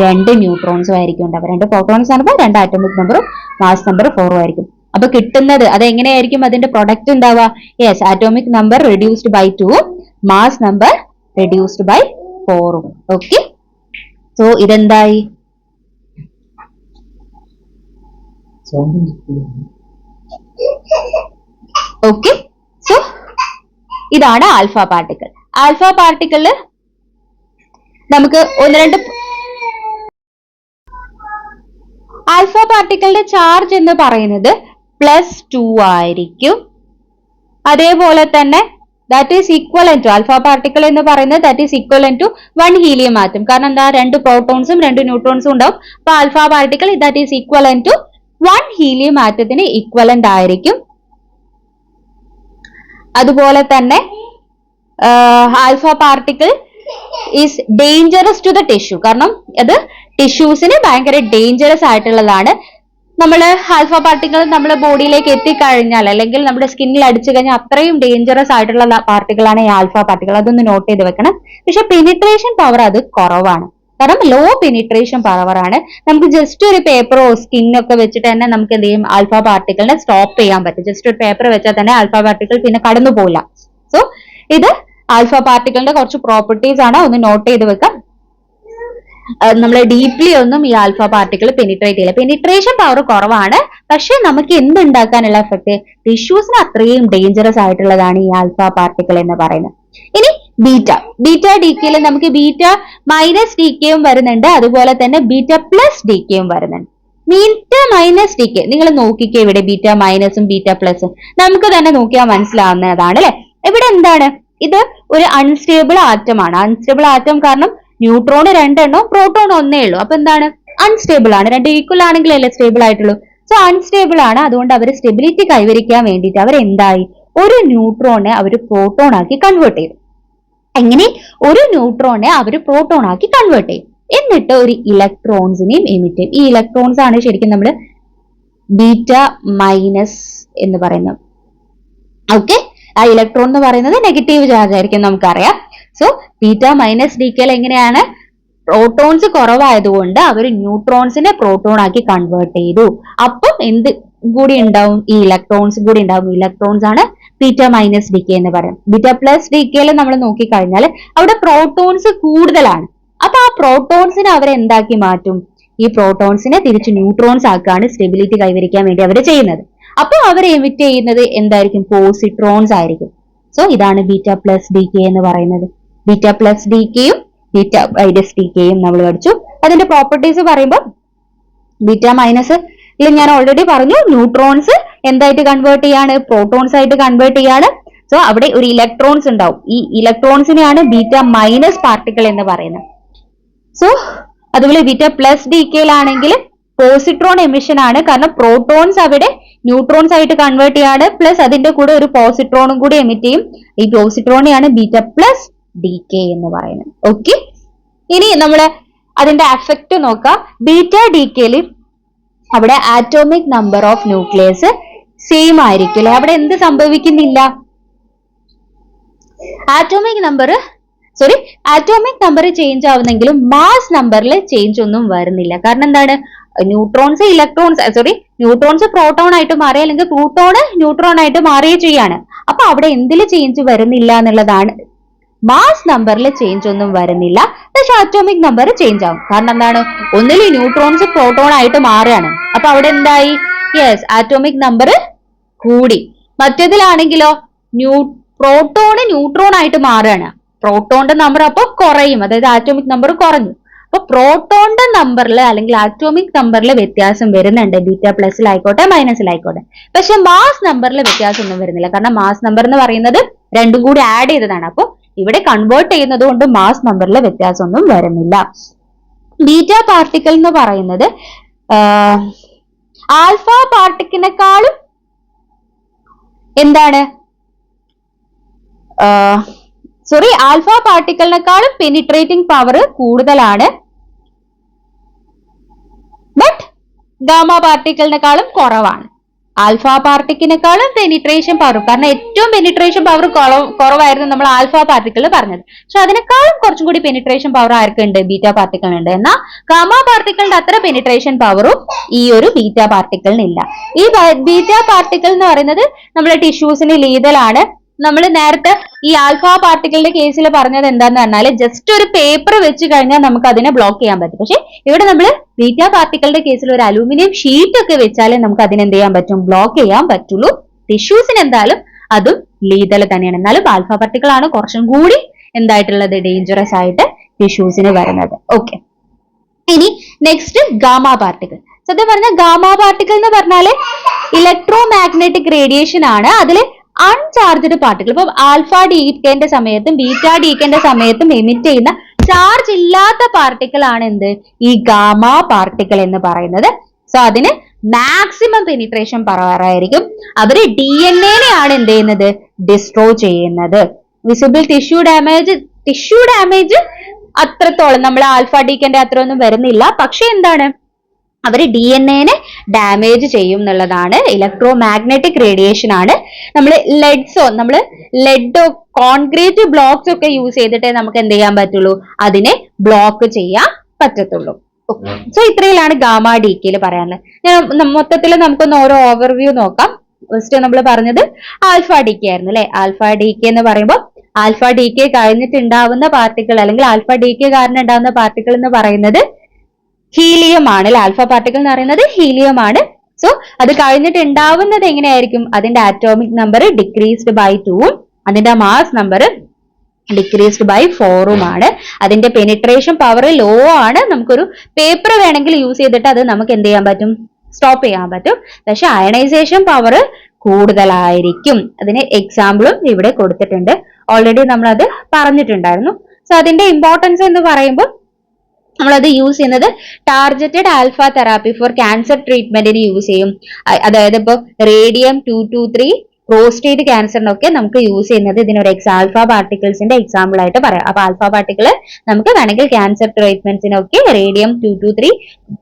2 ന്യൂട്രോൺസും ആയിരിക്കും ഉണ്ടാവും. 2 പ്രോട്ടോൺസ് ആകുമ്പോൾ 2 ആറ്റോമിക് നമ്പറും മാസ് നമ്പർ 4ഉം ആയിരിക്കും. അപ്പൊ കിട്ടുന്നത് അത് എങ്ങനെയായിരിക്കും? അതിന്റെ പ്രൊഡക്റ്റ് ഉണ്ടാവുക? Yes, atomic number reduced by 2ഉം മാസ് നമ്പർ റെഡ്യൂസ്ഡ് ബൈ 4ഉം. ഓക്കെ, സോ ഇതെന്തായി? ഓക്കെ, സോ ഇതാണ് ആൽഫ പാർട്ടിക്കിൾ. ആൽഫ പാർട്ടിക്കിള് നമുക്ക് ആൽഫ പാർട്ടിക്കിളിന്റെ ചാർജ് എന്ന് പറയുന്നത് +2 ആയിരിക്കും. അതേപോലെ തന്നെ that is equivalent to alpha particle എന്ന് പറയുന്നത് that is equivalent to 1 helium atom. കാരണം എന്താ? 2 പ്രോട്ടോൺസും 2 ന്യൂട്രോൺസും ഉണ്ടാവും. അപ്പൊ alpha particle that is equivalent to 1 helium ആറ്റത്തിന് ഈക്വലന്റ് ആയിരിക്കും. അതുപോലെ തന്നെ alpha particle is dangerous to the tissue. കാരണം അത് ടിഷ്യൂസിന് ഭയങ്കര ഡേഞ്ചറസ് ആയിട്ടുള്ളതാണ്. നമ്മൾ ആൽഫ പാർട്ടിക്കിൾ നമ്മുടെ ബോഡിയിലേക്ക് എത്തിക്കഴിഞ്ഞാൽ അല്ലെങ്കിൽ നമ്മുടെ സ്കിന്നിൽ അടിച്ചു കഴിഞ്ഞാൽ അത്രയും ഡേഞ്ചറസ് ആയിട്ടുള്ള പാർട്ടിക്കിളാണ് ഈ ആൽഫ പാർട്ടിക്കിൾ. അതൊന്ന് നോട്ട് ചെയ്ത് വെക്കണം. പക്ഷെ പെനിട്രേഷൻ പവർ അത് കുറവാണ്. കാരണം ലോ പെനിട്രേഷൻ പവർ ആണ്. നമുക്ക് ജസ്റ്റ് ഒരു പേപ്പറോ സ്കിന്നൊക്കെ വെച്ചിട്ട് തന്നെ നമുക്ക് എന്ത് ചെയ്യും? ആൽഫ പാർട്ടിക്കിളിനെ സ്റ്റോപ്പ് ചെയ്യാൻ പറ്റും. ജസ്റ്റ് ഒരു പേപ്പർ വെച്ചാൽ തന്നെ ആൽഫ പാർട്ടിക്കിൾ പിന്നെ കടന്നു പോകില്ല. സോ ഇത് ആൽഫ പാർട്ടിക്കിളിന്റെ കുറച്ച് പ്രോപ്പർട്ടീസ് ആണ്, ഒന്ന് നോട്ട് ചെയ്ത് വെക്കാം. നമ്മളെ ഡീപ്ലി ഒന്നും ഈ ആൽഫ പാർട്ടിക്കിൾ പെനിട്രേറ്റ് ചെയ്യില്ല. പെനിട്രേഷൻ പവർ കുറവാണ്, പക്ഷെ നമുക്ക് എന്തുണ്ടാക്കാനുള്ള എഫക്ട്, ടിഷ്യൂസിന് അത്രയും ഡേഞ്ചറസ് ആയിട്ടുള്ളതാണ് ഈ ആൽഫ പാർട്ടിക്കിൾ എന്ന് പറയുന്നത്. ഇനി ബീറ്റ ഡിക്കെയിൽ നമുക്ക് ബീറ്റ മൈനസ് ഡിക്കെയും വരുന്നുണ്ട്, അതുപോലെ തന്നെ ബീറ്റ പ്ലസ് ഡിക്കെയും വരുന്നുണ്ട്. ബീറ്റ മൈനസ് ഡിക്കെ നിങ്ങൾ നോക്കിക്കേ, ഇവിടെ ബീറ്റ മൈനസും ബീറ്റ പ്ലസും നമുക്ക് തന്നെ നോക്കിയാൽ മനസ്സിലാവുന്നതാണ് അല്ലെ. ഇവിടെ എന്താണ്, ഇത് ഒരു അൺസ്റ്റേബിൾ ആറ്റം ആണ്. അൺസ്റ്റേബിൾ ആറ്റം കാരണം ന്യൂട്രോൺ രണ്ടെണ്ണോ പ്രോട്ടോൺ ഒന്നേ ഉള്ളൂ. അപ്പൊ എന്താണ്, അൺസ്റ്റേബിൾ ആണ്. രണ്ട് ഈക്വൽ ആണെങ്കിലല്ലേ സ്റ്റേബിൾ ആയിട്ടുള്ളൂ. സോ അൺസ്റ്റേബിൾ ആണ്. അതുകൊണ്ട് അവർ സ്റ്റെബിലിറ്റി കൈവരിക്കാൻ വേണ്ടിയിട്ട് അവർ എന്തായി, ഒരു ന്യൂട്രോണെ അവർ പ്രോട്ടോൺ ആക്കി കൺവേർട്ട് ചെയ്തു. എങ്ങനെ, ഒരു ന്യൂട്രോണെ അവർ പ്രോട്ടോൺ ആക്കി കൺവേർട്ട് ചെയ്യും, എന്നിട്ട് ഒരു ഇലക്ട്രോൺസിനെയും എമിറ്റ് ചെയ്യും. ഈ ഇലക്ട്രോൺസ് ആണ് ശരിക്കും നമ്മൾ ബീറ്റ മൈനസ് എന്ന് പറയുന്നത്. ഓക്കെ, ആ ഇലക്ട്രോൺ എന്ന് പറയുന്നത് നെഗറ്റീവ് ചാർജ് ആയിരിക്കും നമുക്കറിയാം. സോ ബീറ്റ മൈനസ് ഡിക്കെയിൽ എങ്ങനെയാണ്, പ്രോട്ടോൺസ് കുറവായതുകൊണ്ട് അവർ ന്യൂട്രോൺസിനെ പ്രോട്ടോൺ ആക്കി കൺവേർട്ട് ചെയ്തു. അപ്പം എന്ത് കൂടി ഉണ്ടാവും, ഈ ഇലക്ട്രോൺസ് കൂടി ഉണ്ടാവും. ഇലക്ട്രോൺസ് ആണ് ബീറ്റ മൈനസ് ഡിക്കെ എന്ന് പറയുന്നത്. ബീറ്റ പ്ലസ് ഡിക്കെയിൽ നമ്മൾ നോക്കിക്കഴിഞ്ഞാൽ അവിടെ പ്രോട്ടോൺസ് കൂടുതലാണ്. അപ്പൊ ആ പ്രോട്ടോൺസിനെ അവർ എന്താക്കി മാറ്റും, ഈ പ്രോട്ടോൺസിനെ തിരിച്ച് ന്യൂട്രോൺസ് ആക്കാണ് സ്റ്റെബിലിറ്റി കൈവരിക്കാൻ വേണ്ടി അവർ ചെയ്യുന്നത്. അപ്പൊ അവർ എമിറ്റ് ചെയ്യുന്നത് എന്തായിരിക്കും, പോസിട്രോൺസ് ആയിരിക്കും. സോ ഇതാണ് ബീറ്റ പ്ലസ് ഡിക്കെ എന്ന് പറയുന്നത്. ബീറ്റ പ്ലസ് ഡിക്കെയും ബീറ്റ മൈനസ് ഡിക്കെയും നമ്മൾ പഠിച്ചു. അതിന്റെ പ്രോപ്പർട്ടീസ് പറയുമ്പോൾ ബീറ്റ മൈനസ് ഞാൻ ഓൾറെഡി പറഞ്ഞു, ന്യൂട്രോൺസ് എന്തായിട്ട് കൺവേർട്ട് ചെയ്യാണ്, പ്രോട്ടോൺസ് ആയിട്ട് കൺവേർട്ട് ചെയ്യാണ്. സോ അവിടെ ഒരു ഇലക്ട്രോൺസ് ഉണ്ടാവും. ഈ ഇലക്ട്രോൺസിനെയാണ് ബീറ്റ മൈനസ് പാർട്ടിക്കിൾ എന്ന് പറയുന്നത്. സോ അതുപോലെ ബീറ്റ പ്ലസ് ഡിക്കെയിലാണെങ്കിൽ പോസിട്രോൺ എമിഷൻ ആണ്, കാരണം പ്രോട്ടോൺസ് അവിടെ ന്യൂട്രോൺസ് ആയിട്ട് കൺവേർട്ട് ചെയ്യാണ്, പ്ലസ് അതിന്റെ കൂടെ ഒരു പോസിട്രോണും കൂടി എമിറ്റ് ചെയ്യും. ഈ പോസിട്രോണെയാണ് ബീറ്റ പ്ലസ് ഡിക്കെ എന്ന് പറയുന്നത്. ഓക്കെ, ഇനി നമ്മൾ അതിന്റെ എഫക്റ്റ് നോക്കാം. ബീറ്റ ഡിക്കെയിൽ അവിടെ atomic number of nucleus same ആയിരിക്കില്ല. അവിടെ എന്ത് സംഭവിക്കുന്നില്ല, ആറ്റോമിക് നമ്പർ ചേഞ്ച് ആവുന്നെങ്കിലും മാസ് നമ്പറിൽ ചേഞ്ച് ഒന്നും വരുന്നില്ല. കാരണം എന്താണ്, ന്യൂട്രോൺസ് പ്രോട്ടോൺ ആയിട്ട് മാറി, അല്ലെങ്കിൽ പ്രോട്ടോൺ ന്യൂട്രോൺ ആയിട്ട് മാറുകയും ചെയ്യാണ്. അപ്പൊ അവിടെ എന്തിൽ ചേഞ്ച് വരുന്നില്ല എന്നുള്ളതാണ്, മാസ് നമ്പറിൽ ചേഞ്ച് ഒന്നും വരുന്നില്ല, പക്ഷെ ആറ്റോമിക് നമ്പർ ചേഞ്ച് ആവും. കാരണം എന്താണ്, ഒന്നിൽ ന്യൂട്രോൺസ് പ്രോട്ടോൺ ആയിട്ട് മാറുകയാണ്. അപ്പൊ അവിടെ എന്തായി, യെസ്, ആറ്റോമിക് നമ്പർ കൂടി. മറ്റേതിലാണെങ്കിലോ പ്രോട്ടോൺ ന്യൂട്രോൺ ആയിട്ട് മാറുകയാണ്, പ്രോട്ടോണിന്റെ നമ്പർ അപ്പൊ കുറയും, അതായത് ആറ്റോമിക് നമ്പർ കുറഞ്ഞു. അപ്പൊ പ്രോട്ടോണിന്റെ നമ്പറിൽ അല്ലെങ്കിൽ ആറ്റോമിക് നമ്പറിൽ വ്യത്യാസം വരുന്നുണ്ട്, ബീറ്റ പ്ലസിലായിക്കോട്ടെ മൈനസിലായിക്കോട്ടെ. പക്ഷെ മാസ് നമ്പറിൽ വ്യത്യാസം ഒന്നും വരുന്നില്ല, കാരണം മാസ് നമ്പർ എന്ന് പറയുന്നത് രണ്ടും കൂടി ആഡ് ചെയ്തതാണ്. അപ്പൊ ഇവിടെ കൺവേർട്ട് ചെയ്യുന്നത് കൊണ്ട് മാസ് നമ്പറിൽ വ്യത്യാസമൊന്നും വരുന്നില്ല. ബീറ്റ പാർട്ടിക്കിൾ എന്ന് പറയുന്നത് ആൽഫ പാർട്ടിക്കിളിനെക്കാളും എന്താണ്, ആൽഫ പാർട്ടിക്കിളിനെക്കാളും പെനിട്രേറ്റിംഗ് പവർ കൂടുതലാണ്, ബട്ട് ഗാമ പാർട്ടിക്കിളിനെക്കാളും കുറവാണ്. ആൽഫ പാർട്ടിക്കിളിനെക്കാളും പെനിട്രേഷൻ പവർ, കാരണം ഏറ്റവും പെനിട്രേഷൻ പവർ കുറവായിരുന്നു നമ്മൾ ആൽഫ പാർട്ടിക്കിളിൽ പറഞ്ഞത്. പക്ഷെ അതിനേക്കാളും കുറച്ചും കൂടി പെനിട്രേഷൻ പവർ ആർക്കുണ്ട്, ബീറ്റ പാർട്ടിക്കിളിനുണ്ട്. എന്നാൽ ഗാമ പാർട്ടിക്കിളിന്റെ അത്ര പെനിട്രേഷൻ പവറും ഈ ഒരു ബീറ്റ പാർട്ടിക്കിളിനില്ല. ഈ ബീറ്റ പാർട്ടിക്കിൾ എന്ന് പറയുന്നത് നമ്മുടെ ടിഷ്യൂസിന് ലീതലാണ്. നമ്മൾ നേരത്തെ ഈ ആൽഫ പാർട്ടിക്കിളിന്റെ കേസിൽ പറഞ്ഞത് എന്താന്ന് പറഞ്ഞാൽ, ജസ്റ്റ് ഒരു പേപ്പർ വെച്ച് കഴിഞ്ഞാൽ നമുക്ക് അതിനെ ബ്ലോക്ക് ചെയ്യാൻ പറ്റും. പക്ഷെ ഇവിടെ നമ്മൾ ബീറ്റ പാർട്ടിക്കിളിന്റെ കേസിൽ ഒരു അലൂമിനിയം ഷീറ്റ് ഒക്കെ വെച്ചാലേ നമുക്ക് അതിനെ എന്ത് ചെയ്യാൻ പറ്റും, ബ്ലോക്ക് ചെയ്യാൻ പറ്റുള്ളൂ. ടിഷ്യൂസിന് എന്തായാലും അതും ലീതൽ തന്നെയാണ്. എന്നാലും ആൽഫ പാർട്ടിക്കിൾ ആണ് കുറച്ചും കൂടി എന്തായിട്ടുള്ളത്, ഡേഞ്ചറസ് ആയിട്ട് ടിഷ്യൂസിന് വരുന്നത്. ഓക്കെ, ഇനി നെക്സ്റ്റ് ഗാമ പാർട്ടിക്കിൾ. സത്യം പറഞ്ഞാൽ ഗാമ പാർട്ടിക്കിൾ എന്ന് പറഞ്ഞാല് ഇലക്ട്രോ മാഗ്നറ്റിക് റേഡിയേഷൻ ആണ്. അതിൽ അൺചാർജ്ഡ് പാർട്ടിക്കിൾ, ഇപ്പൊ ആൽഫ ഡിക്കെന്റെ സമയത്തും ബീറ്റ ഡിക്കെന്റെ സമയത്തും എമിറ്റ് ചെയ്യുന്ന ചാർജ് ഇല്ലാത്ത പാർട്ടിക്കിൾ ആണ് എന്ത്, ഈ ഗാമ പാർട്ടിക്കിൾ എന്ന് പറയുന്നത്. സോ അതിന് മാക്സിമം പെനിട്രേഷൻ പവർ ആയിരിക്കും. അവര് DNA-നെയാണ് എന്ത് ചെയ്യുന്നത്, ഡിസ്ട്രോയ് ചെയ്യുന്നത്. വിസിബിൾ ടിഷ്യൂ ഡാമേജ് അത്രത്തോളം നമ്മൾ ആൽഫ ഡിക്കെന്റെ അത്ര ഒന്നും വരുന്നില്ല. പക്ഷെ എന്താണ്, അവർ DNA-നെ ഡാമേജ് ചെയ്യും എന്നുള്ളതാണ്. ഇലക്ട്രോ മാഗ്നറ്റിക് റേഡിയേഷൻ ആണ്. നമ്മൾ ലെഡോ കോൺക്രീറ്റ് ബ്ലോക്സ് ഒക്കെ യൂസ് ചെയ്തിട്ടേ നമുക്ക് എന്ത് ചെയ്യാൻ പറ്റുള്ളൂ, അതിനെ ബ്ലോക്ക് ചെയ്യാൻ പറ്റത്തുള്ളൂ. സോ ഇത്രയിലാണ് ഗാമ ഡിക്കെയിൽ പറയാനുള്ളത്. മൊത്തത്തിൽ നമുക്കൊന്ന് ഓരോ ഓവർവ്യൂ നോക്കാം. ഫസ്റ്റ് നമ്മൾ പറഞ്ഞത് ആൽഫ ഡിക്കെ ആയിരുന്നു അല്ലെ. ആൽഫ ഡിക്കെ എന്ന് പറയുമ്പോൾ ആൽഫ ഡി കെ കഴിഞ്ഞിട്ടുണ്ടാവുന്ന പാർട്ടിക്കിൾ അല്ലെങ്കിൽ ആൽഫ ഡി കെ കാരണം ഉണ്ടാവുന്ന പാർട്ടിക്കിൾ എന്ന് പറയുന്നത് ഹീലിയം ആണ് അല്ലെ. ആൽഫ പാർട്ടിക്കിൾ എന്ന് പറയുന്നത് ഹീലിയം ആണ്. സോ അത് കഴിഞ്ഞിട്ട് ഉണ്ടാവുന്നത് എങ്ങനെയായിരിക്കും? അതിന്റെ ആറ്റോമിക് നമ്പർ ഡിക്രീസ്ഡ് ബൈ 2 അതിന്റെ മാസ് നമ്പർ ഡിക്രീസ്ഡ് ബൈ 4 അതിന്റെ പെനിട്രേഷൻ പവർ ലോ ആണ്. നമുക്കൊരു പേപ്പർ വേണമെങ്കിൽ യൂസ് ചെയ്തിട്ട് അത് നമുക്ക് എന്ത് ചെയ്യാൻ പറ്റും? സ്റ്റോപ്പ് ചെയ്യാൻ പറ്റും. പക്ഷെ അയണൈസേഷൻ പവർ കൂടുതലായിരിക്കും. അതിന് എക്സാമ്പിളും ഇവിടെ കൊടുത്തിട്ടുണ്ട്. ഓൾറെഡി നമ്മൾ അത് പറഞ്ഞിട്ടുണ്ടായിരുന്നു. സോ അതിന്റെ ഇമ്പോർട്ടൻസ് എന്ന് പറയുമ്പോൾ നമ്മളത് യൂസ് ചെയ്യുന്നത് targeted alpha therapy for cancer ട്രീറ്റ്മെന്റിന് യൂസ് ചെയ്യും. അതായത് ഇപ്പോൾ റേഡിയം 223 പ്രോസ്റ്റേറ്റ് ക്യാൻസറിനൊക്കെ നമുക്ക് യൂസ് ചെയ്യുന്നത് ഇതിനൊരു ആൽഫ പാർട്ടിക്കിൾസിന്റെ എക്സാമ്പിൾ ആയിട്ട് പറയാം. അപ്പൊ ആൽഫ പാർട്ടിക്കിൾ നമുക്ക് വേണമെങ്കിൽ ക്യാൻസർ ട്രീറ്റ്മെന്റ്സിനൊക്കെ റേഡിയം 223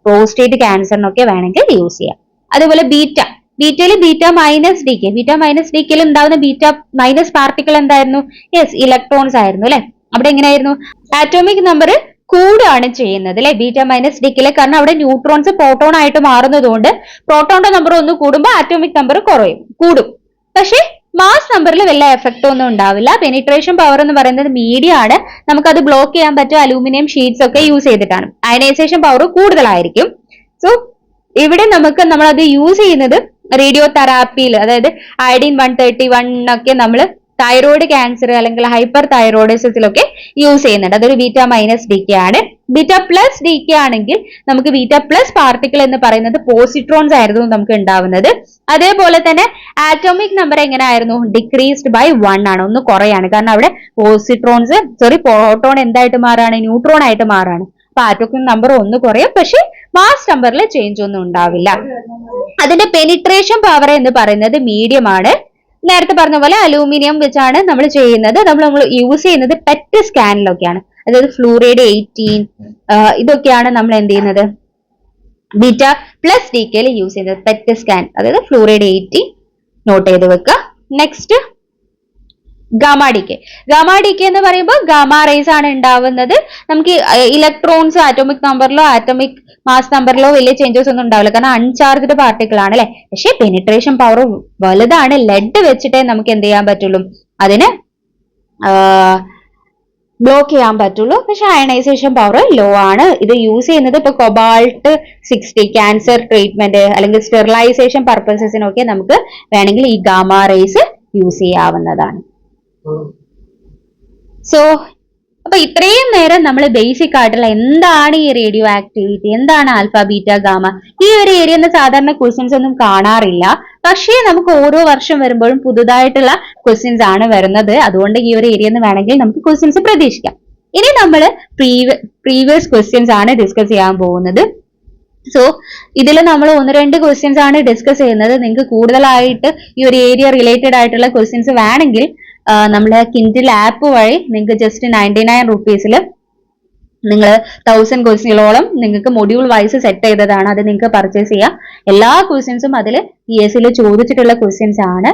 പ്രോസ്റ്റേറ്റ് ക്യാൻസറിനൊക്കെ വേണമെങ്കിൽ യൂസ് ചെയ്യാം. അതുപോലെ ബീറ്റയിൽ ബീറ്റ മൈനസ് ഡി കെയിൽ ഉണ്ടാവുന്ന ബീറ്റ മൈനസ് പാർട്ടിക്കിൾ എന്തായിരുന്നു? യെസ്, ഇലക്ട്രോൺസ് ആയിരുന്നു അല്ലെ. അവിടെ എങ്ങനെയായിരുന്നു? ആറ്റോമിക് നമ്പർ കൂടുകയാണ് ചെയ്യുന്നത് അല്ലെ ബീറ്റ മൈനസ് ഡി കെയിൽ. കാരണം അവിടെ ന്യൂട്രോൺസ് പ്രോട്ടോൺ ആയിട്ട് മാറുന്നതുകൊണ്ട് പ്രോട്ടോണിന്റെ നമ്പർ ഒന്ന് കൂടുമ്പോൾ ആറ്റോമിക് നമ്പർ കൂടും. പക്ഷെ മാസ് നമ്പറിൽ വല്ല എഫക്റ്റ് ഒന്നും ഉണ്ടാവില്ല. പെനിട്രേഷൻ പവർ എന്ന് പറയുന്നത് മീഡിയം ആണ്. നമുക്കത് ബ്ലോക്ക് ചെയ്യാൻ പറ്റും അലൂമിനിയം ഷീറ്റ്സ് ഒക്കെ യൂസ് ചെയ്തിട്ടാണ്. അയനൈസേഷൻ പവർ കൂടുതലായിരിക്കും. സോ ഇവിടെ നമ്മളത് യൂസ് ചെയ്യുന്നത് റേഡിയോ തെറാപ്പിയിൽ, അതായത് അയഡിൻ 131 ഒക്കെ നമ്മൾ തൈറോയിഡ് ക്യാൻസർ അല്ലെങ്കിൽ ഹൈപ്പർ തൈറോയിഡിസത്തിലൊക്കെ യൂസ് ചെയ്യുന്നുണ്ട്. അതൊരു ബീറ്റ മൈനസ് ഡി കെ ആണ്. ബീറ്റ പ്ലസ് ഡി കെ ആണെങ്കിൽ നമുക്ക് ബീറ്റ പ്ലസ് പാർട്ടിക്കിൾ എന്ന് പറയുന്നത് പോസിട്രോൺസ് ആയിരുന്നു നമുക്ക് ഉണ്ടാവുന്നത്. അതേപോലെ തന്നെ ആറ്റോമിക് നമ്പർ എങ്ങനെയായിരുന്നു? ഡിക്രീസ്ഡ് ബൈ 1 ആണ്, ഒന്ന് കുറയാണ്. കാരണം അവിടെ പ്രോട്ടോൺ എന്തായിട്ട് മാറാണ്? ന്യൂട്രോൺ ആയിട്ട് മാറാണ്. അപ്പൊ ആറ്റോമിക് നമ്പർ ഒന്ന് കുറയും, പക്ഷെ മാസ് നമ്പറിൽ ചേഞ്ച് ഒന്നും ഉണ്ടാവില്ല. അതിന്റെ പെനിട്രേഷൻ പവർ എന്ന് പറയുന്നത് മീഡിയം ആണ്. നേരത്തെ പറഞ്ഞ പോലെ അലൂമിനിയം വെച്ചാണ് നമ്മൾ ചെയ്യുന്നത്. നമ്മൾ യൂസ് ചെയ്യുന്നത് പെറ്റ് സ്കാനിലൊക്കെയാണ്. അതായത് ഫ്ലൂറൈഡ് 18 ഇതൊക്കെയാണ് നമ്മൾ എന്ത് ചെയ്യുന്നത്? ബീറ്റ പ്ലസ് ഡി കെയിൽ യൂസ് ചെയ്യുന്നത് പെറ്റ് സ്കാൻ, അതായത് ഫ്ലൂറൈഡ് 18 നോട്ട് ചെയ്ത് വെക്കുക. നെക്സ്റ്റ് ഗാമ ഡി കെ എന്ന് പറയുമ്പോൾ ഗാമ റേസ് ആണ് ഉണ്ടാവുന്നത്. നമുക്ക് ഇലക്ട്രോൺസ് ആറ്റോമിക് നമ്പറിലോ ആറ്റോമിക് മാസ് നമ്പറിലോ വലിയ ചേഞ്ചസ് ഒന്നും ഉണ്ടാവില്ല, കാരണം അൺചാർജ്ഡ് പാർട്ടിക്കിൾ ആണ് അല്ലെ. പക്ഷെ പെനിട്രേഷൻ പവർ വലുതാണ്. ലെഡ് വെച്ചിട്ടേ നമുക്ക് എന്ത് ചെയ്യാൻ പറ്റുള്ളൂ? അതിന് ബ്ലോക്ക് ചെയ്യാൻ പറ്റുള്ളൂ. പക്ഷെ അയണൈസേഷൻ പവർ ലോ ആണ്. ഇത് യൂസ് ചെയ്യുന്നത് ഇപ്പൊ കൊബാൾട്ട് 60 ക്യാൻസർ ട്രീറ്റ്മെന്റ് അല്ലെങ്കിൽ സ്റ്റെറിലൈസേഷൻ പർപ്പസസിനൊക്കെ നമുക്ക് വേണമെങ്കിൽ ഈ ഗാമ റേസ് യൂസ് ചെയ്യാവുന്നതാണ്. സോ അപ്പൊ ഇത്രയും നേരം നമ്മൾ ബേസിക് ആയിട്ടുള്ള എന്താണ് ഈ റേഡിയോ ആക്ടിവിറ്റി, എന്താണ് ആൽഫ ബീറ്റ ഗാമ, ഈ ഒരു ഏരിയ സാധാരണ ക്വസ്റ്റ്യൻസ് ഒന്നും കാണാറില്ല. പക്ഷേ നമുക്ക് ഓരോ വർഷം വരുമ്പോഴും പുതുതായിട്ടുള്ള ക്വസ്റ്റ്യൻസ് ആണ് വരുന്നത്. അതുകൊണ്ട് ഈ ഒരു ഏരിയ വേണമെങ്കിൽ നമുക്ക് ക്വസ്റ്റ്യൻസ് പ്രതീക്ഷിക്കാം. ഇനി നമ്മൾ പ്രീവിയസ് ക്വസ്റ്റ്യൻസ് ആണ് ഡിസ്കസ് ചെയ്യാൻ പോകുന്നത്. സോ ഇതിൽ നമ്മൾ 1-2 ക്വസ്റ്റ്യൻസ് ആണ് ഡിസ്കസ് ചെയ്യുന്നത്. നിങ്ങൾക്ക് കൂടുതലായിട്ട് ഈ ഒരു ഏരിയ റിലേറ്റഡ് ആയിട്ടുള്ള ക്വസ്റ്റ്യൻസ് വേണമെങ്കിൽ നമ്മുടെ കിൻഡിൽ ആപ്പ് വഴി നിങ്ങൾക്ക് ജസ്റ്റ് 99 റുപ്പീസിൽ നിങ്ങൾ 1000 ക്വസ്റ്റ്യനോളം നിങ്ങൾക്ക് മൊഡ്യൂൾ വൈസ് സെറ്റ് ചെയ്തതാണ്. അത് നിങ്ങൾക്ക് പർച്ചേസ് ചെയ്യാം. എല്ലാ ക്വസ്റ്റ്യൻസും അതിൽ PSCയിൽ ചോദിച്ചിട്ടുള്ള ക്വസ്റ്റ്യൻസ് ആണ്.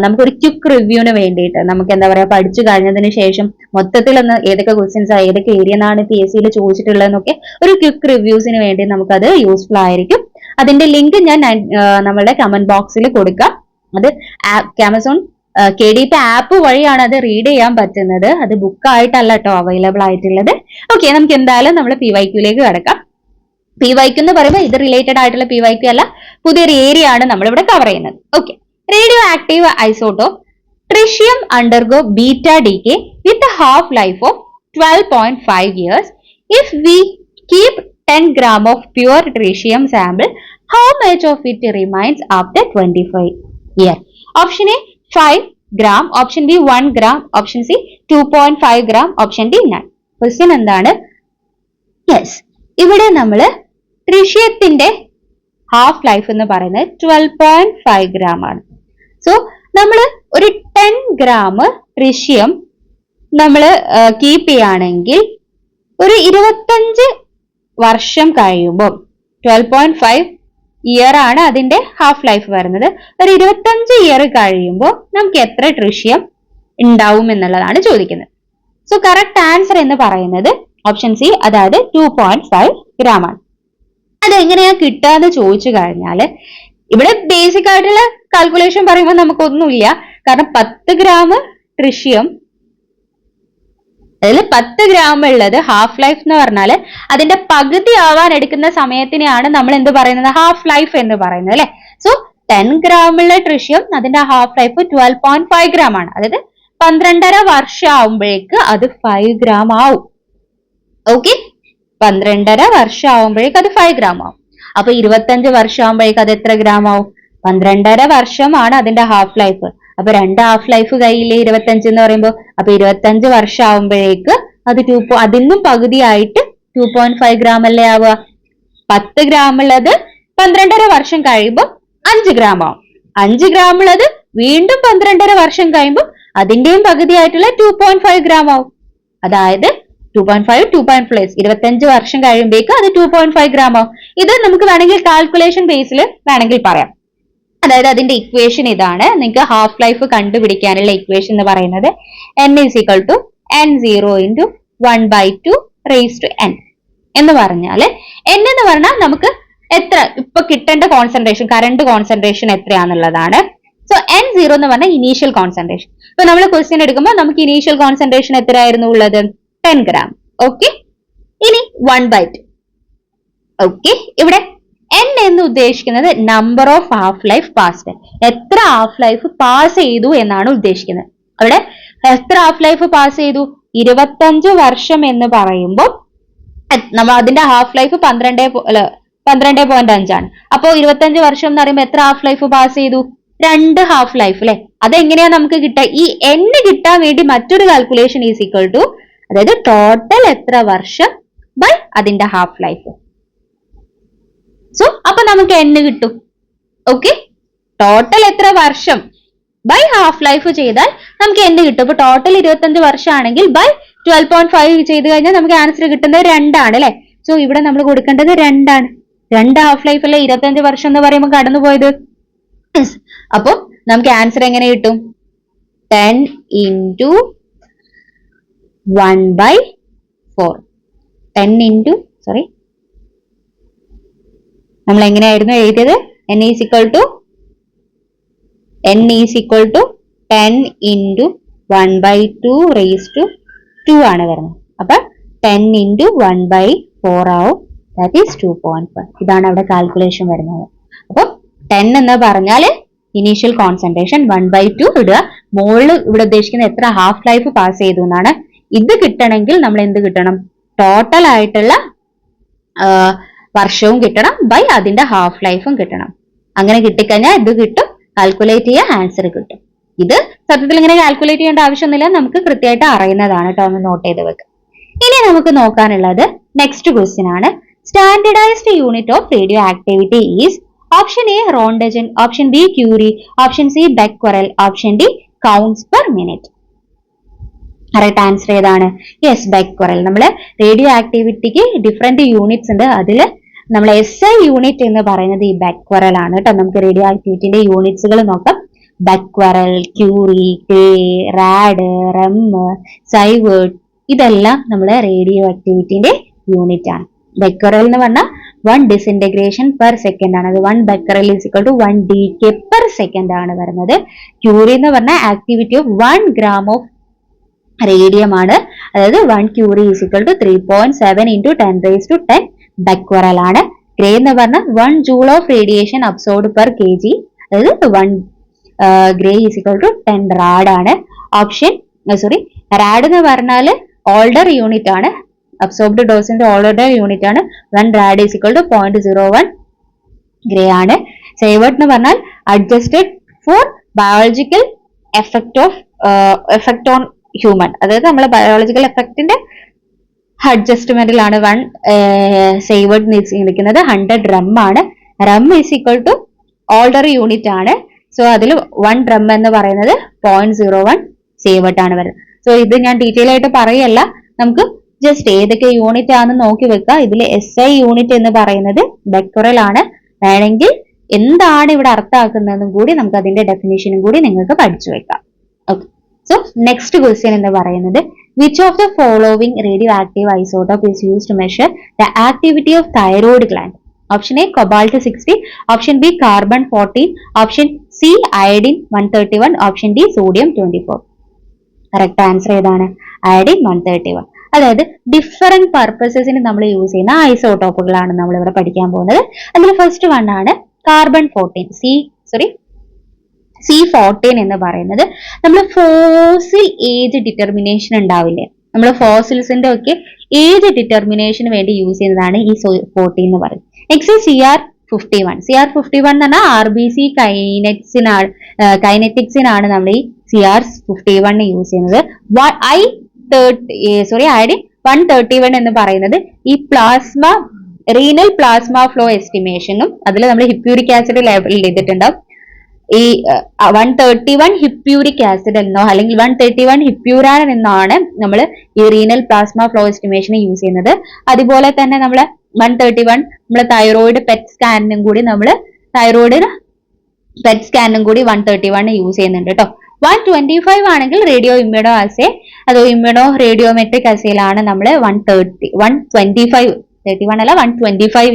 നമുക്കൊരു ക്വിക്ക് റിവ്യൂവിന് വേണ്ടിയിട്ട് നമുക്ക് എന്താ പറയുക, പഠിച്ചു കഴിഞ്ഞതിന് ശേഷം മൊത്തത്തിൽ ഒന്ന് ഏതൊക്കെ ക്വസ്റ്റ്യൻസ് ഏതൊക്കെ ഏരിയ നിന്നാണ് PSCയിൽ ചോദിച്ചിട്ടുള്ളതെന്നൊക്കെ ഒരു ക്വിക്ക് റിവ്യൂസിന് വേണ്ടി നമുക്കത് യൂസ്ഫുൾ ആയിരിക്കും. അതിന്റെ ലിങ്ക് ഞാൻ നമ്മളുടെ കമന്റ് ബോക്സിൽ കൊടുക്കാം. അത് ആമസോൺ KDP ആപ്പ് വഴിയാണ് അത് റീഡ് ചെയ്യാൻ പറ്റുന്നത്. അത് ബുക്ക് ആയിട്ടല്ല കേട്ടോ അവൈലബിൾ ആയിട്ടുള്ളത്. ഓക്കെ, നമുക്ക് എന്തായാലും നമ്മൾ PYQലേക്ക് കിടക്കാം. PYQ എന്ന് പറയുമ്പോൾ ഇത് റിലേറ്റഡ് ആയിട്ടുള്ള PYQ അല്ല, പുതിയൊരു ഏരിയ ആണ് നമ്മളിവിടെ കവർ ചെയ്യുന്നത്. Okay, radio active isotope tritium undergo beta decay with half life of 12.5 years. If we keep 10 gram of pure tritium sample, how much of it remains after 25 years? Option A 5 gram, option B 1 gram, option C 2.5 gram, option D none. Question എന്താണ്? Yes, ഇവിടെ നമ്മൾ ട്രിഷ്യത്തിന്റെ half life എന്ന് പറയുന്നത് 12.5 gram ആണ്. So നമ്മൾ ഒരു 10 gram tritium നമ്മൾ keep ചെയ്യുകയാണെങ്കിൽ ഒരു 25 വർഷം കഴിയുമ്പോൾ 12.5 ഇയർ ആണ് അതിന്റെ ഹാഫ് ലൈഫ് വരുന്നത്. ഒരു 25 ഇയർ കഴിയുമ്പോൾ നമുക്ക് എത്ര ട്രിഷ്യം ഉണ്ടാവും എന്നുള്ളതാണ് ചോദിക്കുന്നത്. സോ കറക്റ്റ് ആൻസർ എന്ന് പറയുന്നത് ഓപ്ഷൻ സി, അതായത് 2.5 gram ആണ്. അതെങ്ങനെയാ കിട്ടുക എന്ന് ചോദിച്ചു കഴിഞ്ഞാൽ ഇവിടെ ബേസിക് ആയിട്ടുള്ള കാൽക്കുലേഷൻ പറയുമ്പോൾ നമുക്കൊന്നുമില്ല. കാരണം 10 gram ട്രിഷ്യം അതിൽ 10 ഗ്രാം ഉള്ളത് ഹാഫ് ലൈഫ് എന്ന് പറഞ്ഞാൽ അതിന്റെ പകുതി ആവാൻ എടുക്കുന്ന സമയത്തിനെയാണ് നമ്മൾ എന്ത് പറയുന്നത്, ഹാഫ് ലൈഫ് എന്ന് പറയുന്നത് അല്ലെ. സോ 10 ഗ്രാമുള്ള ട്രിഷ്യം അതിന്റെ ഹാഫ് ലൈഫ് 12.5 ഗ്രാം ആണ്. അതായത് 12.5 വർഷം ആവുമ്പോഴേക്ക് അത് 5 ഗ്രാം ആവും. ഓക്കെ, 12.5 വർഷം ആവുമ്പോഴേക്ക് അത് 5 ഗ്രാം ആവും. അപ്പൊ 25 വർഷം ആവുമ്പോഴേക്ക് അത് എത്ര ഗ്രാം ആവും? 12.5 വർഷമാണ് അതിന്റെ ഹാഫ് ലൈഫ്. അപ്പൊ 2 ഹാഫ് ലൈഫ് കയ്യില് 25 എന്ന് പറയുമ്പോൾ അപ്പൊ 25 വർഷം ആവുമ്പോഴേക്ക് അത് അതിന്നും പകുതിയായിട്ട് 2.5 ഗ്രാം അല്ലേ ആവുക. 10 ഗ്രാം ഉള്ളത് 12.5 വർഷം കഴിയുമ്പോൾ 5 ഗ്രാം ആവും. 5 ഗ്രാം ഉള്ളത് വീണ്ടും 12.5 വർഷം കഴിയുമ്പോൾ അതിന്റെയും പകുതിയായിട്ടുള്ള 2.5 ഗ്രാം ആവും. അതായത് 2.5 2.5 25 വർഷം കഴിയുമ്പോഴേക്ക് അത് 2.5 ഗ്രാം ആവും. ഇത് നമുക്ക് വേണമെങ്കിൽ കാൽക്കുലേഷൻ ബേസിൽ വേണമെങ്കിൽ പറയാം. അതായത് അതിന്റെ ഇക്വേഷൻ ഇതാണ്. നിങ്ങൾക്ക് ഹാഫ് ലൈഫ് കണ്ടുപിടിക്കാനുള്ള ഇക്വേഷൻ എന്ന് പറയുന്നത് n is equal to n0 into 1/2 raised to n എന്ന് പറഞ്ഞാൽ n എന്ന് പറഞ്ഞാൽ നമുക്ക് എത്ര ഇപ്പൊ കിട്ടേണ്ട കോൺസെൻട്രേഷൻ, കറണ്ട് കോൺസെൻട്രേഷൻ എത്രയാണെന്നുള്ളതാണ്. സോ n0 എന്ന് പറഞ്ഞാൽ ഇനീഷ്യൽ കോൺസെൻട്രേഷൻ. ഇപ്പൊ നമ്മൾ ക്വസ്റ്റ്യൻ എടുക്കുമ്പോൾ നമുക്ക് ഇനീഷ്യൽ കോൺസെൻട്രേഷൻ എത്രയായിരുന്നു ഉള്ളത്? 10 ഗ്രാം. ഓക്കെ, ഇനി 1/2. ഓക്കെ, ഇവിടെ n എന്ന് ഉദ്ദേശിക്കുന്നത് number of half life passed. എത്ര ഹാഫ് ലൈഫ് പാസ് ചെയ്തു എന്നാണ് ഉദ്ദേശിക്കുന്നത്. അവിടെ എത്ര ഹാഫ് ലൈഫ് പാസ് ചെയ്തു? 25 വർഷം എന്ന് പറയുമ്പോൾ നമ്മൾ അതിന്റെ ഹാഫ് ലൈഫ് 12.5 ആണ്. അപ്പോ 25 വർഷം എന്ന് പറയുമ്പോൾ എത്ര ഹാഫ് ലൈഫ് പാസ് ചെയ്തു? 2 ഹാഫ് ലൈഫ് അല്ലെ. അതെങ്ങനെയാ നമുക്ക് കിട്ടുക? ഈ n കിട്ടാൻ വേണ്ടി മറ്റൊരു കാൽക്കുലേഷൻ ഈസ് ഈക്വൽ ടു, അതായത് ടോട്ടൽ എത്ര വർഷം ബൈ അതിന്റെ ഹാഫ് ലൈഫ്. സോ അപ്പൊ നമുക്ക് n കിട്ടും. ഓക്കെ, ടോട്ടൽ എത്ര വർഷം ബൈ ഹാഫ് ലൈഫ് ചെയ്താൽ നമുക്ക് n കിട്ടും. അപ്പൊ ടോട്ടൽ 25 വർഷം ആണെങ്കിൽ ബൈ 12.5 ചെയ്ത് കഴിഞ്ഞാൽ നമുക്ക് ആൻസർ കിട്ടുന്നത് 2 ആണ് അല്ലെ. സോ ഇവിടെ നമ്മൾ കൊടുക്കേണ്ടത് 2 ആണ്. 2 ഹാഫ് ലൈഫ് അല്ലെ 25 വർഷം എന്ന് പറയുമ്പോൾ കടന്നുപോയത്. അപ്പൊ നമുക്ക് ആൻസർ എങ്ങനെ കിട്ടും? 10 into 1/4. 10 into നമ്മൾ എങ്ങനെയായിരുന്നു എഴുതിയത്? n is equal to 10 into 1/2 raised to 2 ആണ് വരുന്നത്. അപ്പൊ 10 into 1/4 ആവും. That is 2.5. ഇതാണ് അവിടെ കാൽക്കുലേഷൻ വരുന്നത്. അപ്പൊ 10 എന്ന് പറഞ്ഞാൽ ഇനീഷ്യൽ കോൺസെൻട്രേഷൻ, 1/2 ഇടുക. മോള് ഇവിടെ ഉദ്ദേശിക്കുന്നത് എത്ര ഹാഫ് ലൈഫ് പാസ് ചെയ്തു എന്നാണ്. ഇത് കിട്ടണമെങ്കിൽ നമ്മൾ എന്ത് കിട്ടണം? ടോട്ടൽ ആയിട്ടുള്ള വർഷവും കിട്ടണം ബൈ അതിന്റെ ഹാഫ് ലൈഫും കിട്ടണം. അങ്ങനെ കിട്ടിക്കഴിഞ്ഞാൽ ഇത് കിട്ടും, കാൽക്കുലേറ്റ് ചെയ്യുക, ആൻസർ കിട്ടും. ഇത് സത്യത്തിൽ ഇങ്ങനെ കാൽക്കുലേറ്റ് ചെയ്യേണ്ട ആവശ്യമൊന്നുമില്ല, നമുക്ക് കൃത്യമായിട്ട് അറിയുന്നതാണ് കേട്ടോ. ഒന്ന് നോട്ട് ചെയ്ത് വെക്കുക. ഇനി നമുക്ക് നോക്കാനുള്ളത് നെക്സ്റ്റ് ക്വസ്റ്റ്യൻ ആണ്. Standardised unit of radio activity is option A roentgen, option B curie, option C becquerel, option D counts per minute. Correct answer ഏതാണ്? Yes, becquerel. നമ്മൾ റേഡിയോ ആക്ടിവിറ്റിക്ക് ഡിഫറെന്റ് യൂണിറ്റ്സ് ഉണ്ട്. അതിൽ നമ്മൾ SI യൂണിറ്റ് എന്ന് പറയുന്നത് ഈ ബെക്വറൽ ആണ് കേട്ടോ. നമുക്ക് റേഡിയോ ആക്ടിവിറ്റിന്റെ യൂണിറ്റ്സുകൾ നോക്കാം. Becquerel, curie, gray, rad, rem, sievert, ഇതെല്ലാം നമ്മുടെ റേഡിയോ ആക്ടിവിറ്റിന്റെ യൂണിറ്റ് ആണ്. ബെക്വറൽ എന്ന് പറഞ്ഞാൽ 1 ഡിസിൻറ്റഗ്രേഷൻ പെർ സെക്കൻഡ് ആണ്. അത് 1 becquerel is equal to 1 DK per second ആണ് വരുന്നത്. ക്യൂറി എന്ന് പറഞ്ഞാൽ activity of 1 gram of radium ആണ്. അതായത് 1 curie is equal to 3.7 into 10 raised to 10 becquerel ആണ്. ഗ്രേ എന്ന് പറഞ്ഞാൽ 1 joule of radiation absorbed per kg, അതായത് 1 gray is equal to 10 rad ആണ്. റാഡ് എന്ന് പറഞ്ഞാൽ ഓൾഡർ യൂണിറ്റ് ആണ്. അബ്സോർബ്ഡ് ഡോസിന്റെ ഓൾഡർ യൂണിറ്റ് ആണ്. 1 rad is equal to 0.01 gray ആണ്. സേവേർഡ് എന്ന് പറഞ്ഞാൽ adjusted for biological effect on human, അതായത് നമ്മളെ ബയോളജിക്കൽ എഫക്റ്റിന്റെ അഡ്ജസ്റ്റ്മെന്റിലാണ് 1 സേവേർഡ് നിൽക്കുന്നത്. 100 റം ആണ്. Rem is equal to older unit ആണ്. സോ അതിൽ 1 റം എന്ന് പറയുന്നത് 0.01 സേവേർഡ് ആണ് വരുന്നത്. സോ ഇത് ഞാൻ ഡീറ്റെയിൽ ആയിട്ട് പറയല്ല, നമുക്ക് ജസ്റ്റ് ഏതൊക്കെ യൂണിറ്റ് ആണെന്ന് നോക്കി വെക്കുക. ഇതിൽ SI യൂണിറ്റ് എന്ന് പറയുന്നത് ബെക്വറൽ ആണ്. വേണമെങ്കിൽ എന്താണ് ഇവിടെ അർത്ഥമാക്കുന്നതെന്നും കൂടി നമുക്ക് അതിന്റെ ഡെഫിനിഷനും കൂടി നിങ്ങൾക്ക് പഠിച്ചു വെക്കാം. ഓക്കെ, സോ നെക്സ്റ്റ് ക്വസ്റ്റ്യൻ എന്ന് പറയുന്നത് which of the following radio active isotope is used to measure the activity of thyroid gland? Option A cobalt 60, option B carbon 14, option C iodine 131, option D sodium 24. Correct answer ഏതാണ്? Iodine 131. അതായത് different പർപ്പസസിന് നമ്മൾ use ചെയ്യുന്ന ഐസോട്ടോപ്പുകളാണ് നമ്മൾ ഇവിടെ പഠിക്കാൻ പോകുന്നത്. അതിൽ first one ആണ് കാർബൺ 14 C14 എന്ന് പറയുന്നത് നമ്മൾ ഫോസിൽ ഏജ് ഡിറ്റർമിനേഷൻ ഉണ്ടാവില്ലേ, നമ്മൾ ഫോസിൽസിന്റെ ഒക്കെ ഏജ് ഡിറ്റർമിനേഷന് വേണ്ടി യൂസ് ചെയ്യുന്നതാണ് ഈ 14 എന്ന് പറയുന്നത്. നെക്സ്റ്റ് CR51 എന്ന് പറഞ്ഞാൽ RBC കൈനറ്റിക്സിനാണ് നമ്മൾ ഈ CR51 യൂസ് ചെയ്യുന്നത്. അയഡിൻ 131 എന്ന് പറയുന്നത് ഈ റീനൽ പ്ലാസ്മ ഫ്ലോ എസ്റ്റിമേഷനും അതിൽ നമ്മൾ ഹിപ്യൂരിക് ആസിഡ് ലേബൽ ചെയ്തിട്ടുണ്ടാവും. ഈ 131 ഹിപ്യൂരിക് ആസിഡ് എന്നോ അല്ലെങ്കിൽ 131 ഹിപ്യൂരാൻ എന്നാണ് നമ്മൾ ഈ റീനൽ പ്ലാസ്മ ഫ്ലോ എസ്റ്റിമേഷന് യൂസ് ചെയ്യുന്നത്. അതുപോലെ തന്നെ നമ്മൾ 131 നമ്മൾ തൈറോയിഡ് പെറ്റ് സ്കാനിനും കൂടി 131 യൂസ് ചെയ്യുന്നുണ്ട് കേട്ടോ. 125 ആണെങ്കിൽ റേഡിയോ ഇമ്മ്യൂണോ അസേ അതോ ഇമ്മ്യൂണോ റേഡിയോമെട്രിക് അസേയിലാണ് നമ്മൾ 125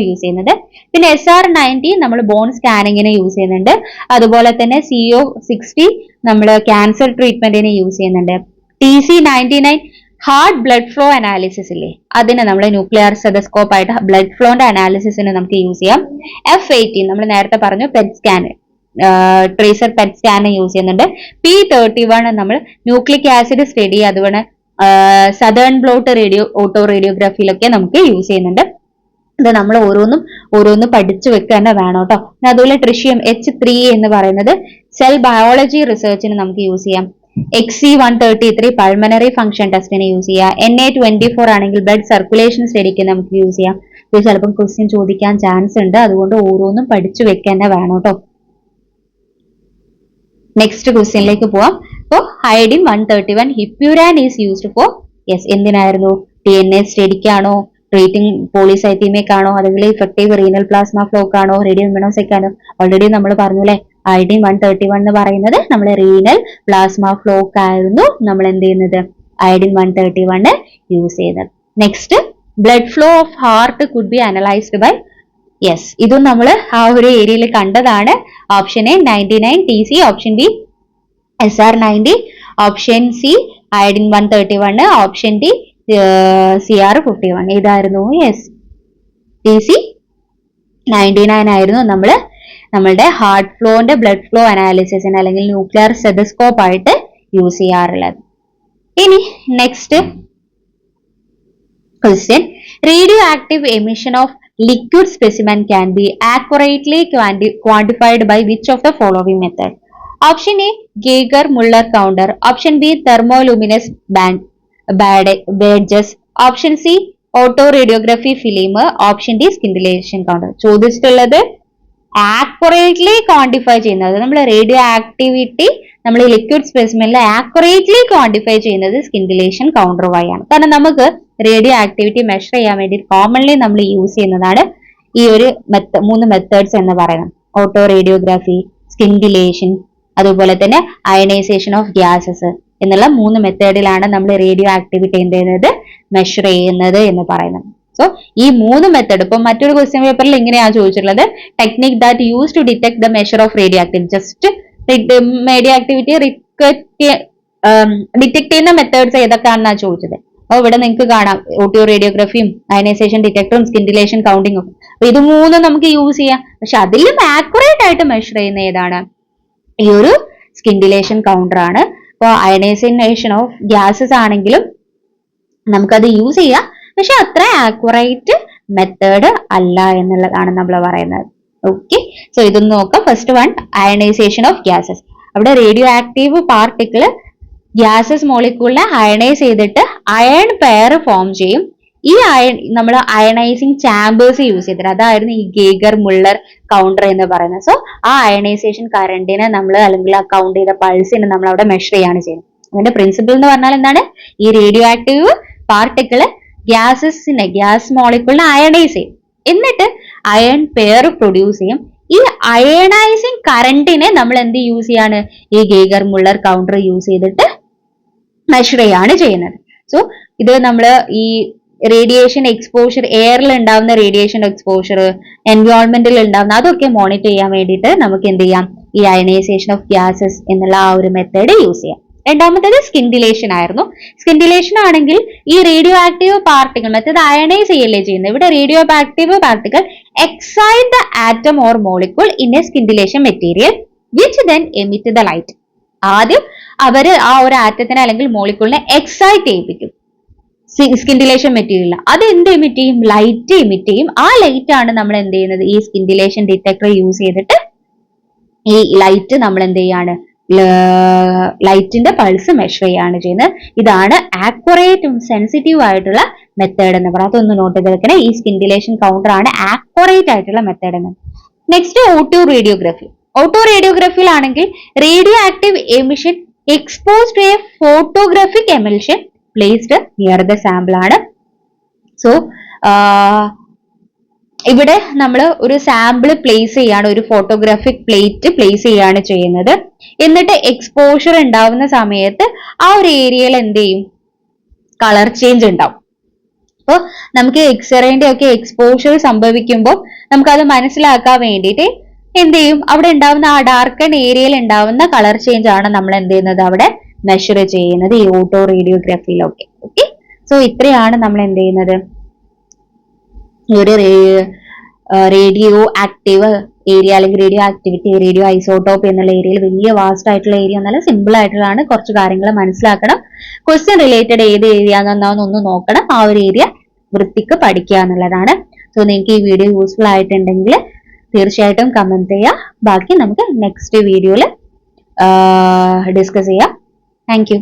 യൂസ് ചെയ്യുന്നത്. പിന്നെ SR90 നമ്മൾ ബോൺ സ്കാനിങ്ങിന് യൂസ് ചെയ്യുന്നുണ്ട്. അതുപോലെ തന്നെ CO60 നമ്മൾ ക്യാൻസർ ട്രീറ്റ്മെന്റിന് യൂസ് ചെയ്യുന്നുണ്ട്. TC99 heart blood flow analysis ഇല്ലേ, അതിന് നമ്മൾ ന്യൂക്ലിയർ സ്റ്റെതസ്കോപ്പ് ആയിട്ട് ബ്ലഡ് ഫ്ലോന്റെ അനാലിസിസിന് നമുക്ക് യൂസ് ചെയ്യാം. F18 നമ്മൾ നേരത്തെ പറഞ്ഞു pet scan, tracer pet scan use ചെയ്യുന്നുണ്ട്. P31 നമ്മൾ ന്യൂക്ലിക് ആസിഡ് സ്റ്റഡി, അതുപോലെ സദേൺ ബ്ലോട്ട് ഓട്ടോ റേഡിയോഗ്രാഫിയിലൊക്കെ നമുക്ക് യൂസ് ചെയ്യുന്നുണ്ട്. ഇത് നമ്മൾ ഓരോന്നും പഠിച്ചു വെക്കുക തന്നെ വേണം കേട്ടോ. അതുപോലെ ട്രിഷ്യം H3 എന്ന് പറയുന്നത് സെൽ ബയോളജി റിസർച്ചിന് നമുക്ക് യൂസ് ചെയ്യാം. XC133 പൾമനറി ഫംഗ്ഷൻ ടെസ്റ്റിന് യൂസ് ചെയ്യാം. Na24 ആണെങ്കിൽ ബ്ലഡ് സർക്കുലേഷൻ സ്റ്റഡിക്ക് നമുക്ക് യൂസ് ചെയ്യാം. ഇത് ചിലപ്പം ക്വസ്റ്റ്യൻ ചോദിക്കാൻ ചാൻസ് ഉണ്ട്, അതുകൊണ്ട് ഓരോന്നും പഠിച്ചു വെക്കുക തന്നെ വേണം കേട്ടോ. നെക്സ്റ്റ് ക്വസ്റ്റ്യനിലേക്ക് പോവാം. അപ്പോൾ iodine 131 hippuran is used for എന്തിനായിരുന്നു? DNA സ്റ്റഡിക്കാണോ, ട്രീറ്റിംഗ് പോളിസൈത്തീമിയക്കാണോ, അല്ലെങ്കിൽ ഇഫക്റ്റീവ് റീനൽ പ്ലാസ്മ ഫ്ലോക്കാണോ, റേഡിയോ ഇമ്മ്യൂണോസെക്കാനോ? ഓൾറെഡി നമ്മൾ പറഞ്ഞല്ലേ അയഡിൻ 131 എന്ന് പറയുന്നത് നമ്മൾ റീനൽ പ്ലാസ്മ ഫ്ലോക്ക് ആയിരുന്നു നമ്മൾ എന്ത് ചെയ്യുന്നത്, അയഡിൻ 131 യൂസ് ചെയ്യുന്നത്. Next blood flow of heart could be analysed by ഇതും നമ്മൾ ആ ഒരു ഏരിയയിൽ കണ്ടതാണ്. Option A 99 TC, option B SR90, option C iodine 131, option D CR51. ഏതായിരുന്നു? TC99 ആയിരുന്നു നമ്മളുടെ ഹാർട്ട് ഫ്ലോന്റെ ബ്ലഡ് ഫ്ലോ അനാലിസിസിന് അല്ലെങ്കിൽ ന്യൂക്ലിയർ സ്റ്റെതസ്കോപ്പ് ആയിട്ട് യൂസ് ചെയ്യാറുള്ളത്. ഇനി next question, radio active emission of liquid specimen can be accurately quantified by which of the following method? Option A Geiger-Müller counter, option B thermoluminescence badges, option C autoradiography film, option D scintillation counter. ചോദിച്ചിട്ടുള്ളത് accurately quantify ചെയ്യുന്നത്, നമ്മൾ radio activity നമ്മൾ liquid സ്പെസിമെനിൽ accurately quantify ചെയ്യുന്നത് സ്കിൻഡിലേഷൻ counter വഴി ആണ്. കാരണം നമുക്ക് radio activity measure ചെയ്യാൻ വേണ്ടി കോമൺലി നമ്മൾ യൂസ് ചെയ്യുന്നതാണ് ഈ ഒരു 3 മെത്തേഡ്സ് എന്ന് പറയുന്നത്. ഓട്ടോ റേഡിയോഗ്രാഫി, സ്കിൻഡിലേഷൻ, അതുപോലെ തന്നെ അയണൈസേഷൻ ഓഫ് ഗ്യാസസ് എന്നുള്ള 3 മെത്തേഡിലാണ് നമ്മൾ റേഡിയോ ആക്ടിവിറ്റി എന്ത് ചെയ്യുന്നത്, മെഷർ ചെയ്യുന്നത് എന്ന് പറയുന്നത്. സോ ഈ 3 മെത്തേഡ് ഇപ്പൊ മറ്റൊരു ക്വസ്റ്റ്യൻ പേപ്പറിൽ ഇങ്ങനെയാണ് ചോദിച്ചിട്ടുള്ളത്, technique that use to detect the measure of radio activity. Just radio activity detect ചെയ്യുന്ന മെത്തേഡ്സ് ഏതൊക്കെയാണെന്നാണ് ചോദിച്ചത്. അപ്പോൾ ഇവിടെ നിങ്ങൾക്ക് കാണാം ഓട്ടോ റേഡിയോഗ്രാഫിയും അയനൈസേഷൻ ഡിറ്റക്ടറും സ്കിൻഡിലേഷൻ കൗണ്ടിങ്ങും. അപ്പൊ ഇത് 3 നമുക്ക് യൂസ് ചെയ്യാം. പക്ഷെ അതിലും ആക്യുറേറ്റ് ആയിട്ട് മെഷർ ചെയ്യുന്ന ഏതാണ്? ഈ ഒരു സ്കിൻഡിലേഷൻ കൗണ്ടർ ആണ്. അപ്പോൾ അയനൈസേഷൻ ഓഫ് ഗ്യാസസ് ആണെങ്കിലും നമുക്കത് യൂസ് ചെയ്യാം, പക്ഷെ അത്ര ആക്യുറേറ്റ് മെത്തേഡ് അല്ല എന്നുള്ളതാണ് നമ്മൾ പറയുന്നത്. ഓക്കെ, സോ ഇതൊന്ന് നോക്കാം. First one ionisation of gases. അവിടെ റേഡിയോ ആക്റ്റീവ് പാർട്ടിക്കിൾ ഗ്യാസസ് മോളിക്യൂളിനെ അയണൈസ് ചെയ്തിട്ട് അയൺ പെയർ ഫോം ചെയ്യും. ഈ നമ്മൾ അയണൈസിങ് ചാമ്പേഴ്സ് യൂസ് ചെയ്തിട്ട്, അതായിരുന്നു ഈ ഗേഗർ-മുള്ളർ കൗണ്ടർ എന്ന് പറയുന്നത്. സോ ആ അയണൈസേഷൻ കറണ്ടിനെ നമ്മൾ അല്ലെങ്കിൽ ആ കൗണ്ട് ചെയ്ത പൾസിനെ നമ്മൾ അവിടെ മെഷർ ചെയ്യാണ് ചെയ്യുന്നത്. അതിന്റെ പ്രിൻസിപ്പിൾ എന്ന് പറഞ്ഞാൽ എന്താണ്? ഈ റേഡിയോ ആക്റ്റീവ് പാർട്ടിക്കിള് ഗ്യാസ് മോളിക്യൂളിനെ അയണൈസ് ചെയ്യും, എന്നിട്ട് അയൺ പെയർ പ്രൊഡ്യൂസ് ചെയ്യും. ഈ അയണൈസിങ് കറണ്ടിനെ നമ്മൾ എന്ത് യൂസ് ചെയ്യാണ്? ഈ ഗേഗർ-മുള്ളർ കൗണ്ടർ യൂസ് ചെയ്തിട്ട് മെഷർ ചെയ്യാണ് ചെയ്യുന്നത്. സോ ഇത് നമ്മൾ ഈ റേഡിയേഷൻ എക്സ്പോഷർ, എയറിൽ ഉണ്ടാവുന്ന റേഡിയേഷൻ എക്സ്പോഷർ, എൻവയോൺമെന്റിൽ ഉണ്ടാവുന്ന അതൊക്കെ മോണിറ്റർ ചെയ്യാൻ വേണ്ടിയിട്ട് നമുക്ക് എന്ത് ചെയ്യാം? ഈ അയണൈസേഷൻ ഓഫ് ഗ്യാസസ് എന്നുള്ള ആ ഒരു മെത്തേഡ് യൂസ് ചെയ്യാം. രണ്ടാമത്തേത് സ്കിൻഡിലേഷൻ ആയിരുന്നു. സ്കിൻഡിലേഷൻ ആണെങ്കിൽ ഈ റേഡിയോ ആക്റ്റീവ് പാർട്ടിക്കിൾ, മറ്റേത് അയണൈസ് ചെയ്യല്ലേ ചെയ്യുന്നത്, ഇവിടെ radio active particle excite the atom or molecule in A സ്കിൻഡിലേഷൻ material which then emit the light. ആദ്യം അവര് ആ ഒരു ആറ്റത്തിനെ അല്ലെങ്കിൽ മോളിക്യൂളിനെ എക്സൈറ്റ് ചെയ്യിപ്പിക്കും സ്കിൻഡിലേഷൻ മെറ്റീരിയൽ. അത് എന്ത് എമിറ്റ് ചെയ്യും? ലൈറ്റ് എമിറ്റ് ചെയ്യും. ആ ലൈറ്റ് ആണ് നമ്മൾ എന്ത് ചെയ്യുന്നത്, ഈ സ്കിൻഡിലേഷൻ ഡിറ്റക്ടർ യൂസ് ചെയ്തിട്ട് ഈ ലൈറ്റ് നമ്മൾ എന്ത് ചെയ്യാണ്, ലൈറ്റിന്റെ പൾസ് മെഷർ ചെയ്യാണ് ചെയ്യുന്നത്. ഇതാണ് ആക്യുറേറ്റും സെൻസിറ്റീവ് ആയിട്ടുള്ള മെത്തേഡ് എന്ന് പറയുന്നത്. അതൊന്ന് നോട്ട് ചെയ്ത് വെക്കണേ. ഈ സ്കിൻഡിലേഷൻ കൗണ്ടർ ആണ് ആക്യുറേറ്റ് ആയിട്ടുള്ള മെത്തേഡ് എന്ന്. Next autoradiography. ഓട്ടോ റേഡിയോഗ്രഫിയിലാണെങ്കിൽ radio active emission exposed to a photographic emission placed near the sample ആണ്. സോ ഇവിടെ നമ്മൾ ഒരു സാമ്പിൾ പ്ലേസ് ചെയ്യാണ്, ഒരു ഫോട്ടോഗ്രാഫിക് പ്ലേറ്റ് പ്ലേസ് ചെയ്യാണ് ചെയ്യുന്നത്. എന്നിട്ട് എക്സ്പോഷർ ഉണ്ടാവുന്ന സമയത്ത് ആ ഒരു ഏരിയയിൽ എന്ത് ചെയ്യും, കളർ ചേഞ്ച് ഉണ്ടാവും. അപ്പോൾ നമുക്ക് എക്സ്റേന്റെ ഒക്കെ എക്സ്പോഷർ സംഭവിക്കുമ്പോൾ നമുക്കത് മനസ്സിലാക്കാൻ വേണ്ടിയിട്ട് എന്ത് ചെയ്യും, അവിടെ ഉണ്ടാവുന്ന ആ ഡാർക്കൺ ഏരിയയിൽ ഉണ്ടാവുന്ന കളർ ചേഞ്ച് ആണ് നമ്മൾ എന്ത് ചെയ്യുന്നത്, അവിടെ മെഷർ ചെയ്യുന്നത് ഈ ഓട്ടോ റേഡിയോഗ്രഫിയിലൊക്കെ. ഓക്കെ, സോ ഇത്രയാണ് നമ്മൾ എന്ത് ചെയ്യുന്നത്, ഒരു റേഡിയോ ആക്റ്റീവ് ഏരിയ അല്ലെങ്കിൽ റേഡിയോ ആക്ടിവിറ്റി, റേഡിയോ ഐസോട്ടോപ്പ് എന്നുള്ള ഏരിയയിൽ വലിയ വാസ്റ്റ് ആയിട്ടുള്ള ഏരിയ എന്നല്ല, സിമ്പിൾ ആയിട്ടുള്ളതാണ്. കുറച്ച് കാര്യങ്ങൾ മനസ്സിലാക്കണം. ക്വസ്റ്റ്യൻ റിലേറ്റഡ് ഏത് ഏരിയ എന്നൊന്ന് നോക്കണം. ആ ഒരു ഏരിയ വൃത്തിക്ക് പഠിക്കുക എന്നുള്ളതാണ്. സോ നിങ്ങൾക്ക് ഈ വീഡിയോ യൂസ്ഫുൾ ആയിട്ടുണ്ടെങ്കിൽ തീർച്ചയായിട്ടും കമന്റ് ചെയ്യുക. ബാക്കി നമുക്ക് നെക്സ്റ്റ് വീഡിയോയിൽ ഡിസ്കസ് ചെയ്യാം. Thank you.